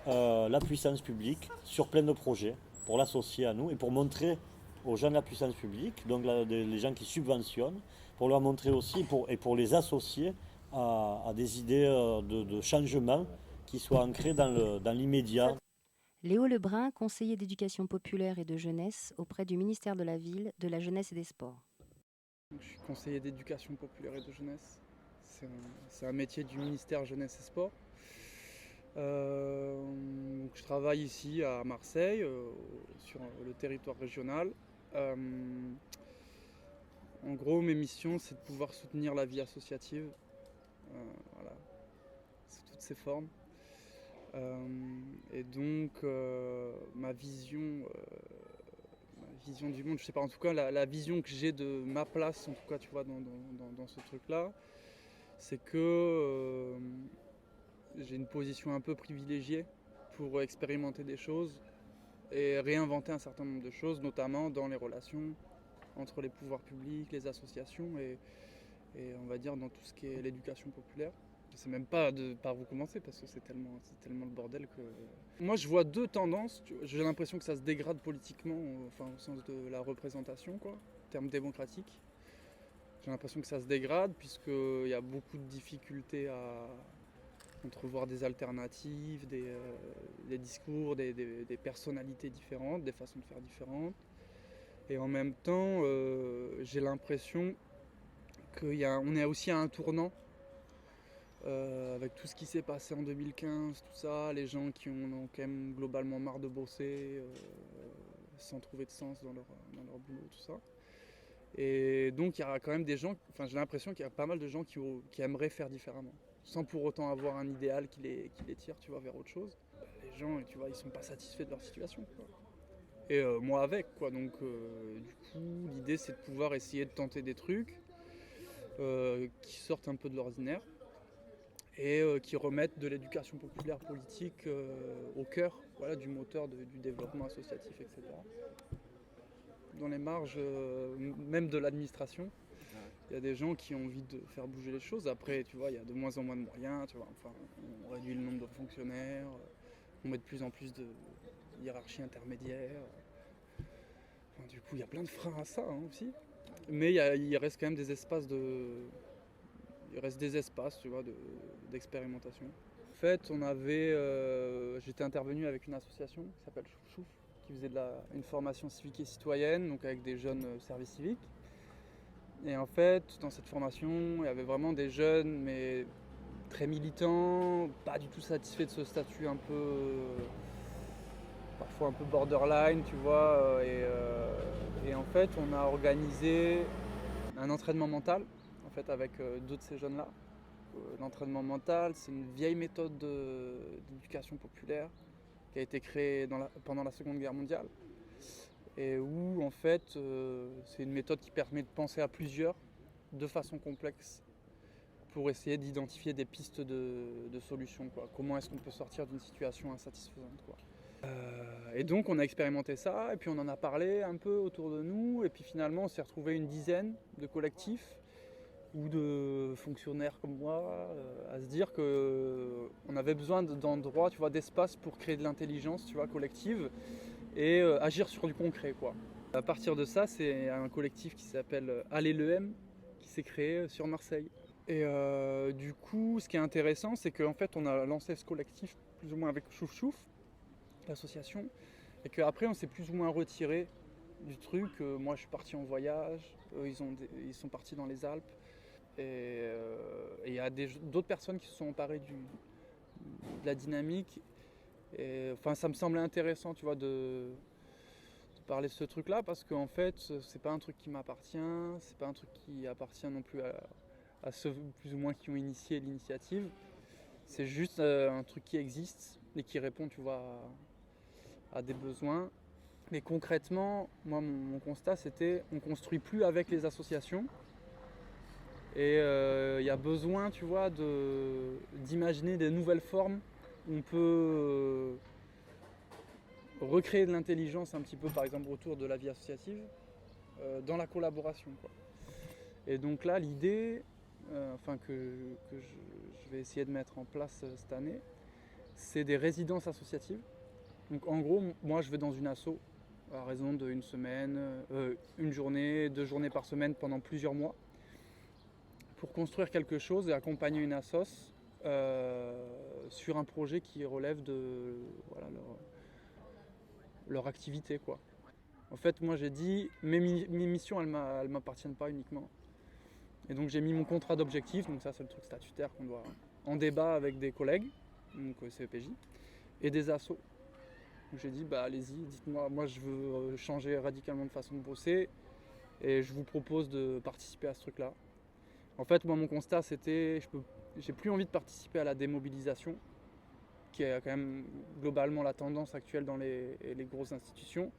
la puissance publique sur plein de projets pour l'associer à nous et pour montrer aux gens de la puissance publique, donc les gens qui subventionnent, pour leur montrer aussi et pour les associer à des idées de changement qui soient ancrées dans l'immédiat. Léo Lebrun, conseiller d'éducation populaire et de jeunesse auprès du ministère de la Ville, de la Jeunesse et des Sports. Je suis conseiller d'éducation populaire et de jeunesse. C'est un métier du ministère Jeunesse et Sport. Donc je travaille ici à Marseille, sur le territoire régional. En gros, mes missions, c'est de pouvoir soutenir la vie associative, voilà, sous toutes ses formes. Et donc, ma vision du monde, je sais pas, en tout cas, la vision que j'ai de ma place, en tout cas, tu vois, dans ce truc-là, c'est que j'ai une position un peu privilégiée pour expérimenter des choses et réinventer un certain nombre de choses, notamment dans les relations entre les pouvoirs publics, les associations et on va dire dans tout ce qui est l'éducation populaire. Je ne sais même pas par où commencer parce que c'est tellement le bordel que... Moi je vois deux tendances, j'ai l'impression que ça se dégrade politiquement, enfin au sens de la représentation quoi, en termes démocratiques. J'ai l'impression que ça se dégrade puisqu'il y a beaucoup de difficultés à entrevoir des alternatives, des discours, des personnalités différentes, des façons de faire différentes. Et en même temps, j'ai l'impression qu'on est aussi à un tournant avec tout ce qui s'est passé en 2015, tout ça, les gens qui ont quand même globalement marre de bosser sans trouver de sens dans leur boulot, tout ça. Et donc il y a quand même des gens, enfin j'ai l'impression qu'il y a pas mal de gens qui aimeraient faire différemment, sans pour autant avoir un idéal qui les tire, tu vois, vers autre chose. Les gens, tu vois, ils sont pas satisfaits de leur situation, quoi. Et moi avec, quoi. Donc du coup, l'idée c'est de pouvoir essayer de tenter des trucs qui sortent un peu de l'ordinaire et qui remettent de l'éducation populaire politique au cœur, voilà, du moteur du développement associatif, etc. Dans les marges même de l'administration, il y a des gens qui ont envie de faire bouger les choses. Après, tu vois, il y a de moins en moins de moyens, tu vois. Enfin, on réduit le nombre de fonctionnaires, on met de plus en plus de hiérarchie intermédiaire. Enfin, du coup, il y a plein de freins à ça aussi. Mais il reste quand même des espaces tu vois, d'expérimentation. En fait, j'étais intervenu avec une association qui s'appelle Chouf Chouf, qui faisait une formation civique et citoyenne, donc avec des jeunes service civique. Et en fait, dans cette formation, il y avait vraiment des jeunes, mais très militants, pas du tout satisfaits de ce statut un peu, parfois un peu borderline, tu vois. Et en fait, on a organisé un entraînement mental, en fait, avec deux de ces jeunes-là. L'entraînement mental, c'est une vieille méthode d'éducation populaire qui a été créée pendant la Seconde Guerre mondiale et où en fait c'est une méthode qui permet de penser à plusieurs de façon complexe pour essayer d'identifier des pistes de solutions, quoi. Comment est-ce qu'on peut sortir d'une situation insatisfaisante, quoi. Et donc on a expérimenté ça et puis on en a parlé un peu autour de nous et puis finalement on s'est retrouvé une dizaine de collectifs ou de fonctionnaires comme moi à se dire qu'on avait besoin d'endroits, tu vois, d'espace pour créer de l'intelligence, tu vois, collective et agir sur du concret, quoi. À partir de ça, c'est un collectif qui s'appelle Allez l'EM qui s'est créé sur Marseille. Et du coup, ce qui est intéressant, c'est qu'en fait, on a lancé ce collectif plus ou moins avec Chouf Chouf, l'association, et qu'après, on s'est plus ou moins retiré du truc. Moi, je suis parti en voyage, ils sont partis dans les Alpes. Et il y a d'autres personnes qui se sont emparées de la dynamique. Et, enfin, ça me semblait intéressant, tu vois, de parler de ce truc-là parce qu'en fait, c'est pas un truc qui m'appartient, c'est pas un truc qui appartient non plus à ceux plus ou moins qui ont initié l'initiative. C'est juste un truc qui existe et qui répond, tu vois, à des besoins. Mais concrètement, moi, mon constat, c'était on construit plus avec les associations. Et il y a besoin, tu vois, d'imaginer des nouvelles formes où on peut recréer de l'intelligence un petit peu, par exemple, autour de la vie associative, dans la collaboration, quoi. Et donc là, l'idée, que je vais essayer de mettre en place cette année, c'est des résidences associatives. Donc en gros, moi, je vais dans une asso à raison d'une semaine, une journée, 2 journées par semaine pendant plusieurs mois, pour construire quelque chose et accompagner une assoce sur un projet qui relève de leur activité, quoi. En fait, moi j'ai dit, mes missions, elles m'appartiennent pas uniquement. Et donc j'ai mis mon contrat d'objectif, donc ça c'est le truc statutaire qu'on doit en débat avec des collègues, donc CEPJ, et des assos. Donc j'ai dit, bah allez-y, dites-moi, moi je veux changer radicalement de façon de bosser, et je vous propose de participer à ce truc-là. En fait, moi, mon constat, c'était j'ai plus envie de participer à la démobilisation, qui est quand même globalement la tendance actuelle dans les grosses institutions.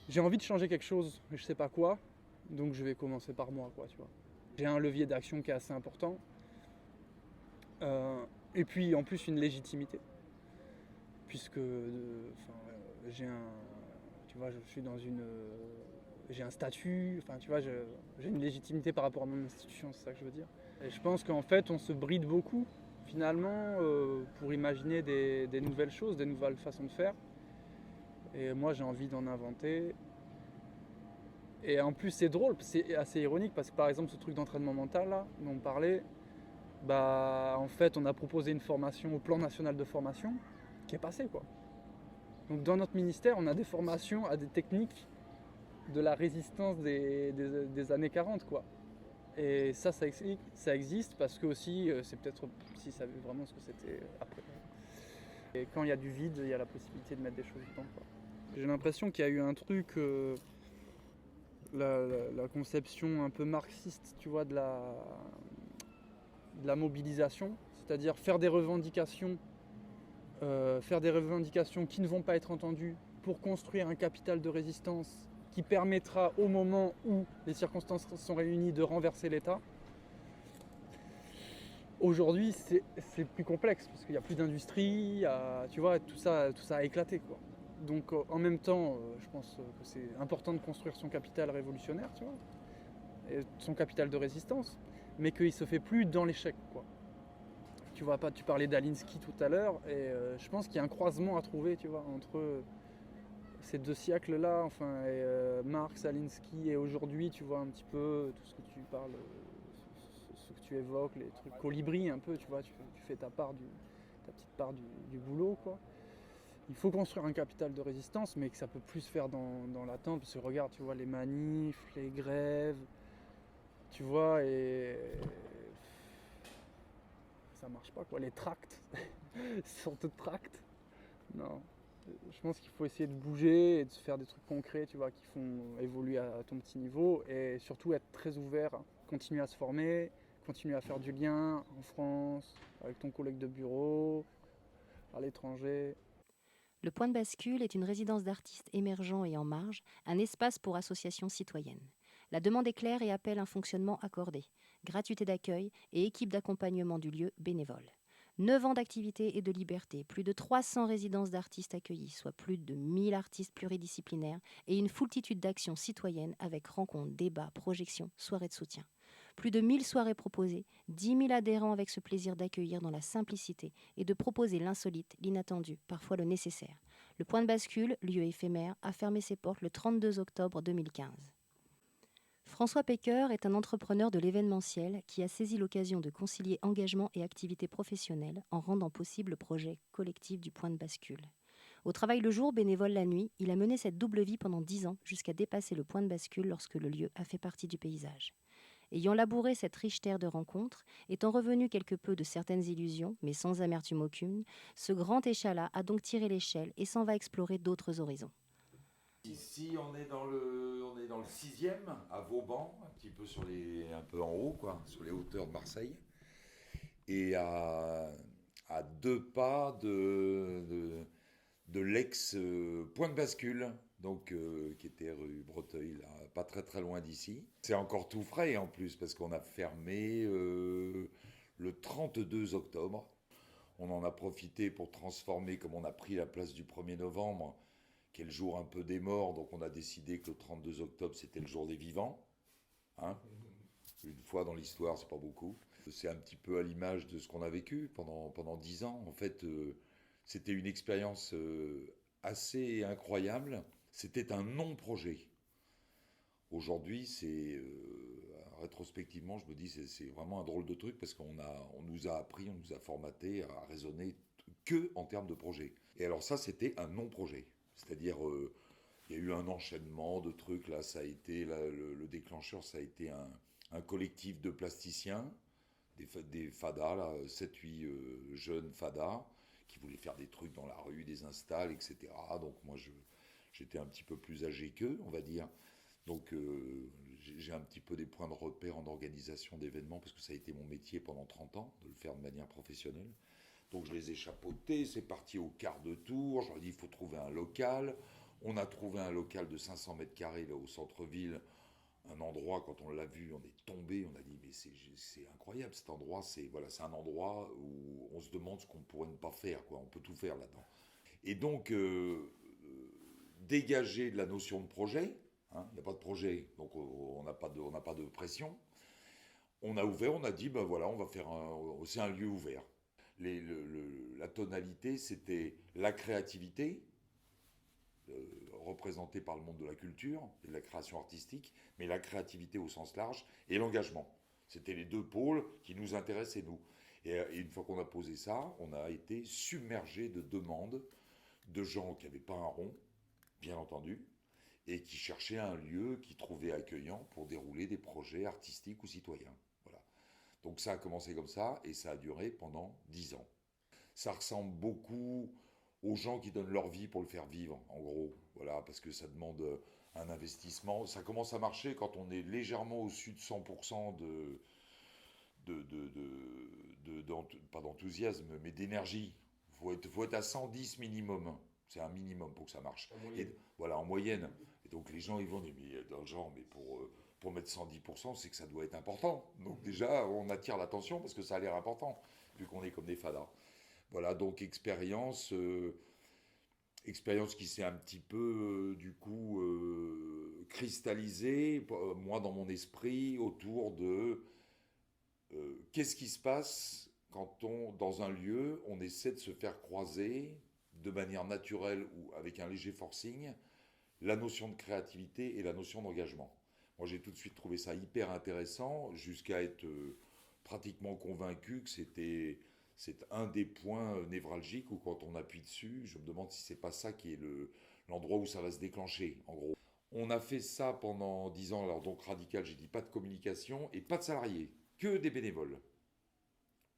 J'ai envie de changer quelque chose, mais je sais pas quoi, donc je vais commencer par moi, quoi, tu vois. J'ai un levier d'action qui est assez important. Et puis en plus une légitimité. Puisque j'ai un statut, enfin tu vois, j'ai une légitimité par rapport à mon institution, c'est ça que je veux dire. Et je pense qu'en fait on se bride beaucoup finalement pour imaginer des nouvelles choses, des nouvelles façons de faire. Et moi j'ai envie d'en inventer. Et en plus c'est drôle, c'est assez ironique parce que par exemple ce truc d'entraînement mental là, dont on parlait, en fait on a proposé une formation au plan national de formation qui est passée quoi. Donc dans notre ministère on a des formations à des techniques de la résistance des années 40 quoi. Et ça existe parce que aussi c'est peut-être si ça savait vraiment ce que c'était après. Et quand il y a du vide, il y a la possibilité de mettre des choses dedans quoi. J'ai l'impression qu'il y a eu un truc la conception un peu marxiste, tu vois, de la mobilisation, c'est-à-dire faire des revendications qui ne vont pas être entendues pour construire un capital de résistance qui permettra au moment où les circonstances sont réunies de renverser l'État. Aujourd'hui, c'est plus complexe parce qu'il n'y a plus d'industrie, tu vois, tout ça a éclaté quoi. Donc en même temps, je pense que c'est important de construire son capital révolutionnaire, tu vois, et son capital de résistance, mais qu'il ne se fait plus dans l'échec, quoi. Tu vois, tu parlais d'Alinsky tout à l'heure, et je pense qu'il y a un croisement à trouver, tu vois, entre ces deux siècles-là, enfin, et, Marx, Alinsky, et aujourd'hui, tu vois, un petit peu tout ce que tu parles, ce que tu évoques, les trucs colibri un peu, tu vois, tu fais ta petite part du boulot, quoi. Il faut construire un capital de résistance, mais que ça peut plus se faire dans l'attente, parce que regarde, tu vois, les manifs, les grèves, tu vois, et ça marche pas, quoi. Les tracts, sortes de tracts, non. Je pense qu'il faut essayer de bouger et de se faire des trucs concrets, tu vois, qui font évoluer à ton petit niveau, et surtout être très ouvert, continuer à se former, continuer à faire du lien en France, avec ton collègue de bureau, à l'étranger. Le Point de Bascule est une résidence d'artistes émergents et en marge, un espace pour associations citoyennes. La demande est claire et appelle un fonctionnement accordé, gratuité d'accueil et équipe d'accompagnement du lieu bénévole. 9 ans d'activité et de liberté, plus de 300 résidences d'artistes accueillis, soit plus de 1000 artistes pluridisciplinaires et une foultitude d'actions citoyennes avec rencontres, débats, projections, soirées de soutien. Plus de 1000 soirées proposées, 10 000 adhérents avec ce plaisir d'accueillir dans la simplicité et de proposer l'insolite, l'inattendu, parfois le nécessaire. Le Point de Bascule, lieu éphémère, a fermé ses portes le 32 octobre 2015. François Pecker est un entrepreneur de l'événementiel qui a saisi l'occasion de concilier engagement et activité professionnelle en rendant possible le projet collectif du Point de Bascule. Au travail le jour, bénévole la nuit, il a mené cette double vie pendant 10 ans jusqu'à dépasser le Point de Bascule lorsque le lieu a fait partie du paysage. Ayant labouré cette riche terre de rencontres, étant revenu quelque peu de certaines illusions, mais sans amertume aucune, ce grand échalas a donc tiré l'échelle et s'en va explorer d'autres horizons. Ici, on est dans le 6e, à Vauban, un peu en haut, quoi, sur les hauteurs de Marseille, et à 2 pas de l'ex-Point de Bascule, donc qui était rue Breteuil, là, pas très très loin d'ici. C'est encore tout frais en plus, parce qu'on a fermé le 32 octobre. On en a profité pour transformer, comme on a pris la place du 1er novembre, qui est le jour un peu des morts, donc on a décidé que le 32 octobre, c'était le jour des vivants. Hein, une fois dans l'histoire, c'est pas beaucoup. C'est un petit peu à l'image de ce qu'on a vécu pendant 10 ans. En fait, c'était une expérience assez incroyable. C'était un non-projet. Aujourd'hui, rétrospectivement, je me dis, c'est vraiment un drôle de truc parce qu'on nous a appris, on nous a formaté à raisonner que en termes de projet. Et alors ça, c'était un non-projet. C'est-à-dire, il y a eu un enchaînement de trucs. Là, ça a été le déclencheur, ça a été un collectif de plasticiens, des fadas, là, 7-8 jeunes fadas qui voulaient faire des trucs dans la rue, des installs, etc. Donc moi, j'étais un petit peu plus âgé qu'eux, on va dire. Donc j'ai un petit peu des points de repère en organisation d'événements parce que ça a été mon métier pendant 30 ans, de le faire de manière professionnelle. Donc je les ai chapeautés, c'est parti au quart de tour, je leur ai dit il faut trouver un local. On a trouvé un local de 500 mètres carrés là, au centre-ville, un endroit, quand on l'a vu, on est tombé, on a dit mais c'est incroyable cet endroit, c'est un endroit où on se demande ce qu'on pourrait ne pas faire, quoi. On peut tout faire là-dedans. Et donc, dégager de la notion de projet, hein, il n'y a pas de projet, donc on n'a pas de pression. On a ouvert, on a dit, ben voilà, on va faire c'est un lieu ouvert. La tonalité, c'était la créativité, représentée par le monde de la culture et de la création artistique, mais la créativité au sens large, et l'engagement. C'était les deux pôles qui nous intéressaient, nous. Et une fois qu'on a posé ça, on a été submergé de demandes de gens qui n'avaient pas un rond, bien entendu, et qui cherchaient un lieu qu'ils trouvaient accueillant pour dérouler des projets artistiques ou citoyens. Voilà. Donc ça a commencé comme ça, et ça a duré pendant 10 ans. Ça ressemble beaucoup aux gens qui donnent leur vie pour le faire vivre, en gros. Voilà, parce que ça demande un investissement. Ça commence à marcher quand on est légèrement au-dessus de 100% pas d'enthousiasme, mais d'énergie. Faut être à 110 minimum. C'est un minimum pour que ça marche. Voilà, en moyenne. Et donc les gens, ils vont dire, mais dans le genre, mais pour mettre 110%, c'est que ça doit être important. Donc déjà, on attire l'attention parce que ça a l'air important, vu qu'on est comme des fadas. Voilà, donc expérience qui s'est un petit peu, du coup, cristallisée, moi dans mon esprit, autour de qu'est-ce qui se passe quand dans un lieu, on essaie de se faire croiser de manière naturelle ou avec un léger forcing, la notion de créativité et la notion d'engagement. Moi, j'ai tout de suite trouvé ça hyper intéressant, jusqu'à être pratiquement convaincu que c'est un des points névralgiques où quand on appuie dessus, je me demande si c'est pas ça qui est l'endroit où ça va se déclencher, en gros. On a fait ça pendant 10 ans, alors donc radical, j'ai dit pas de communication et pas de salariés, que des bénévoles.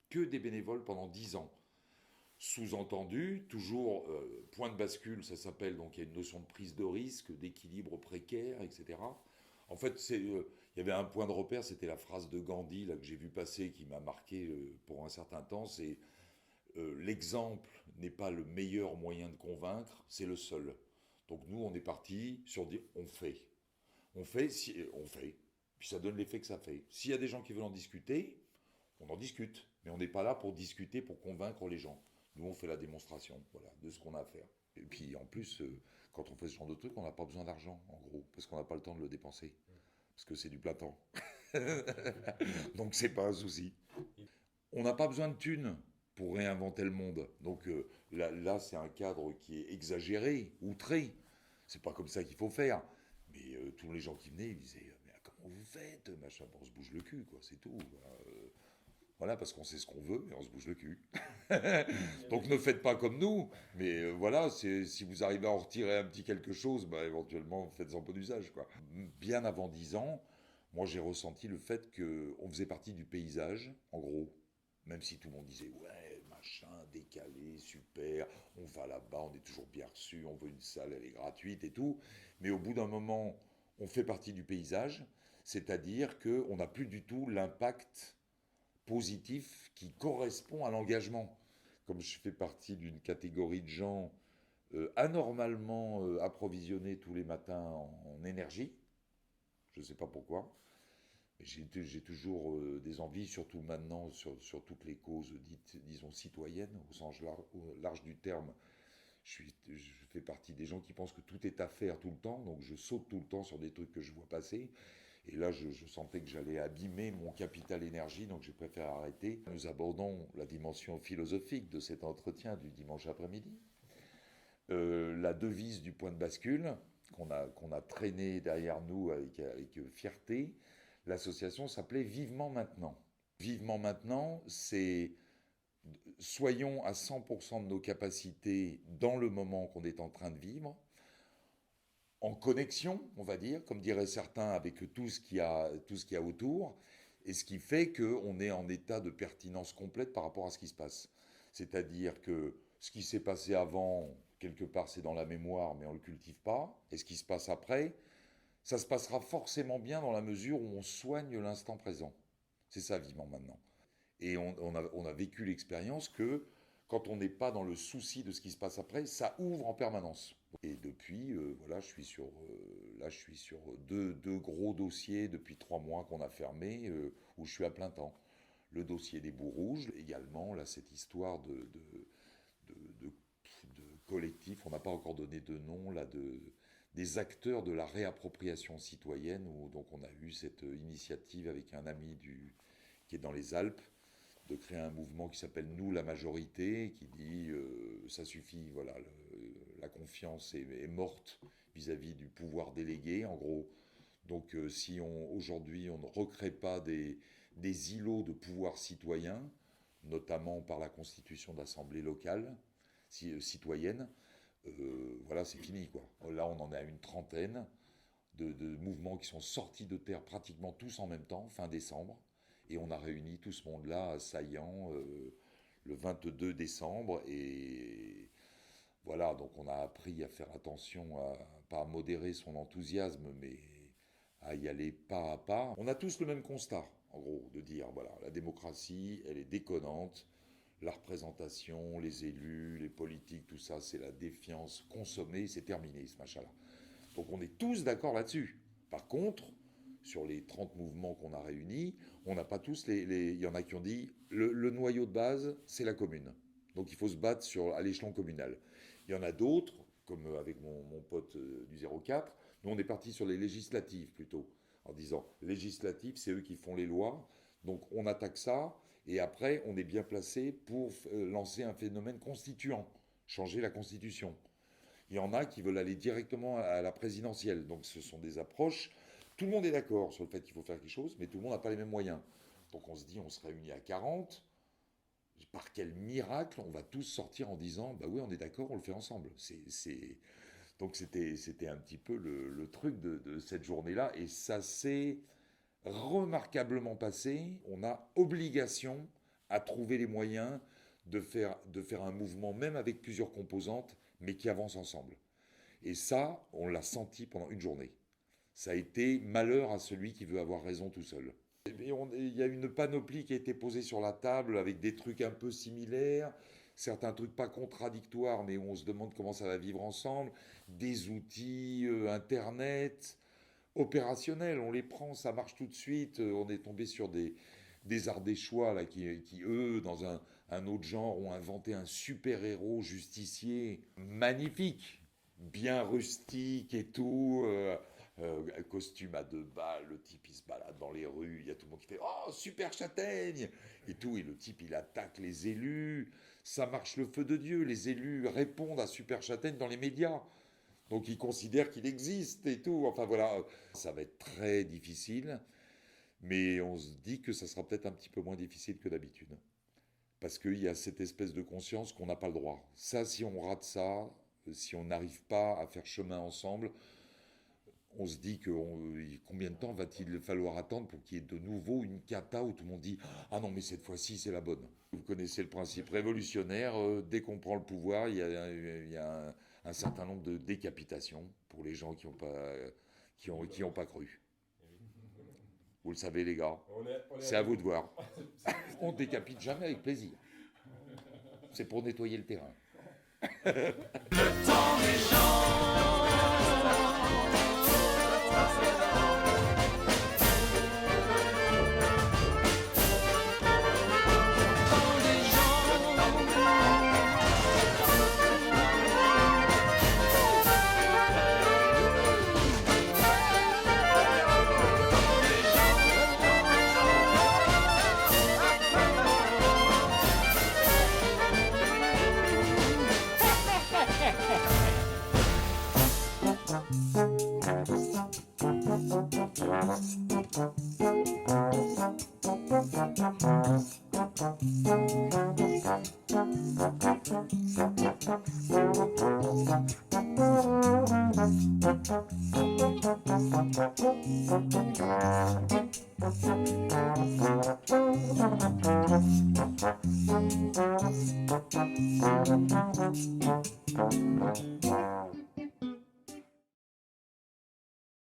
Que des bénévoles pendant 10 ans. Sous-entendu, toujours point de bascule, ça s'appelle, donc il y a une notion de prise de risque, d'équilibre précaire, etc. En fait, il y avait un point de repère, c'était la phrase de Gandhi là, que j'ai vu passer, qui m'a marqué pour un certain temps, c'est l'exemple n'est pas le meilleur moyen de convaincre, c'est le seul. Donc nous, on est parti sur dire on fait. On fait, puis ça donne l'effet que ça fait. S'il y a des gens qui veulent en discuter, on en discute, mais on n'est pas là pour discuter, pour convaincre les gens. Nous, on fait la démonstration, voilà, de ce qu'on a à faire. Et puis, en plus, quand on fait ce genre de truc, on n'a pas besoin d'argent, en gros, parce qu'on n'a pas le temps de le dépenser. Parce que c'est du plein temps. Donc, c'est pas un souci. On n'a pas besoin de thunes pour réinventer le monde. Donc, là, c'est un cadre qui est exagéré, outré. C'est pas comme ça qu'il faut faire. Mais tous les gens qui venaient, ils disaient « Mais comment vous faites ?» Machin, on se bouge le cul, quoi, c'est tout. Voilà, parce qu'on sait ce qu'on veut et on se bouge le cul. Donc ne faites pas comme nous, mais voilà, si vous arrivez à en retirer un petit quelque chose, bah, éventuellement faites-en bon usage, quoi. Bien avant 10 ans, moi j'ai ressenti le fait qu'on faisait partie du paysage, en gros. Même si tout le monde disait ouais, machin, décalé, super, on va là-bas, on est toujours bien reçu, on veut une salle, elle est gratuite et tout. Mais au bout d'un moment, on fait partie du paysage, c'est-à-dire qu'on n'a plus du tout l'impact positif qui correspond à l'engagement. Comme je fais partie d'une catégorie de gens anormalement approvisionnés tous les matins en énergie, je ne sais pas pourquoi, mais j'ai toujours des envies, surtout maintenant sur toutes les causes dites, disons, citoyennes, au sens large du terme. Je fais partie des gens qui pensent que tout est à faire tout le temps, donc je saute tout le temps sur des trucs que je vois passer. Et là, je sentais que j'allais abîmer mon capital énergie, donc j'ai préféré arrêter. Nous abordons la dimension philosophique de cet entretien du dimanche après-midi. La devise du point de bascule, qu'on a traîné derrière nous avec fierté, l'association s'appelait Vivement Maintenant. Vivement Maintenant, c'est soyons à 100% de nos capacités dans le moment qu'on est en train de vivre, en connexion, on va dire, comme diraient certains, avec tout ce qu'il y a autour, et ce qui fait qu'on est en état de pertinence complète par rapport à ce qui se passe. C'est-à-dire que ce qui s'est passé avant, quelque part, c'est dans la mémoire, mais on ne le cultive pas, et ce qui se passe après, ça se passera forcément bien dans la mesure où on soigne l'instant présent. C'est ça, Vivement Maintenant. Et on a vécu l'expérience que, quand on n'est pas dans le souci de ce qui se passe après, ça ouvre en permanence. Et depuis, voilà, je suis sur là, je suis sur deux gros dossiers depuis 3 mois qu'on a fermés, où je suis à plein temps. Le dossier des Boues Rouges, également, là, cette histoire de collectif, on n'a pas encore donné de nom, là, des acteurs de la réappropriation citoyenne, où donc on a eu cette initiative avec un ami qui est dans les Alpes, de créer un mouvement qui s'appelle Nous la majorité, qui dit ça suffit, voilà, la confiance est morte vis-à-vis du pouvoir délégué, en gros. Donc si aujourd'hui on ne recrée pas des îlots de pouvoir citoyen, notamment par la constitution d'assemblées locales citoyennes, voilà, c'est fini, quoi. Là, on en est à une trentaine de mouvements qui sont sortis de terre pratiquement tous en même temps, fin décembre. Et on a réuni tout ce monde-là à Saillant le 22 décembre. Et voilà, donc on a appris à faire attention, pas à modérer son enthousiasme, mais à y aller pas à pas. On a tous le même constat, en gros, de dire, voilà, la démocratie, elle est déconnante. La représentation, les élus, les politiques, tout ça, c'est la défiance consommée, c'est terminé ce machin-là. Donc on est tous d'accord là-dessus. Par contre, sur les 30 mouvements qu'on a réunis, on n'a pas tous il y en a qui ont dit le noyau de base, c'est la commune. Donc il faut se battre à l'échelon communal. Il y en a d'autres, comme avec mon pote du 04, nous on est parti sur les législatives plutôt, en disant législatives, c'est eux qui font les lois, donc on attaque ça. Et après, on est bien placé pour lancer un phénomène constituant, changer la Constitution. Il y en a qui veulent aller directement à la présidentielle. Donc ce sont des approches. Tout le monde est d'accord sur le fait qu'il faut faire quelque chose, mais tout le monde n'a pas les mêmes moyens. Donc on se dit, on se réunit à 40. Par quel miracle on va tous sortir en disant, bah oui, on est d'accord, on le fait ensemble. Donc c'était un petit peu le truc de cette journée-là. Et ça s'est remarquablement passé. On a obligation à trouver les moyens de faire un mouvement, même avec plusieurs composantes, mais qui avance ensemble. Et ça, on l'a senti pendant une journée. Ça a été malheur à celui qui veut avoir raison tout seul. Il y a une panoplie qui a été posée sur la table avec des trucs un peu similaires, certains trucs pas contradictoires, mais où on se demande comment ça va vivre ensemble, des outils, Internet, opérationnels, on les prend, ça marche tout de suite. On est tombé sur des Ardéchois là, qui eux, dans un autre genre, ont inventé un super-héros justicier magnifique, bien rustique et tout, costume à 2 balles, le type il se balade dans les rues, il y a tout le monde qui fait « Oh, super châtaigne !» et tout, et le type il attaque les élus, ça marche le feu de Dieu, les élus répondent à super châtaigne dans les médias. Donc ils considèrent qu'il existe et tout. Enfin voilà, ça va être très difficile, mais on se dit que ça sera peut-être un petit peu moins difficile que d'habitude. Parce qu'il y a cette espèce de conscience qu'on n'a pas le droit. Ça, si on rate ça, si on n'arrive pas à faire chemin ensemble, on se dit que combien de temps va-t-il falloir attendre pour qu'il y ait de nouveau une cata où tout le monde dit « Ah non, mais cette fois-ci, c'est la bonne ». Vous connaissez le principe révolutionnaire, dès qu'on prend le pouvoir, il y a un certain nombre de décapitations pour les gens qui n'ont pas cru. Vous le savez, les gars, c'est à vous de voir. On ne décapite jamais avec plaisir. C'est pour nettoyer le terrain. Le temps des gens. Thank you.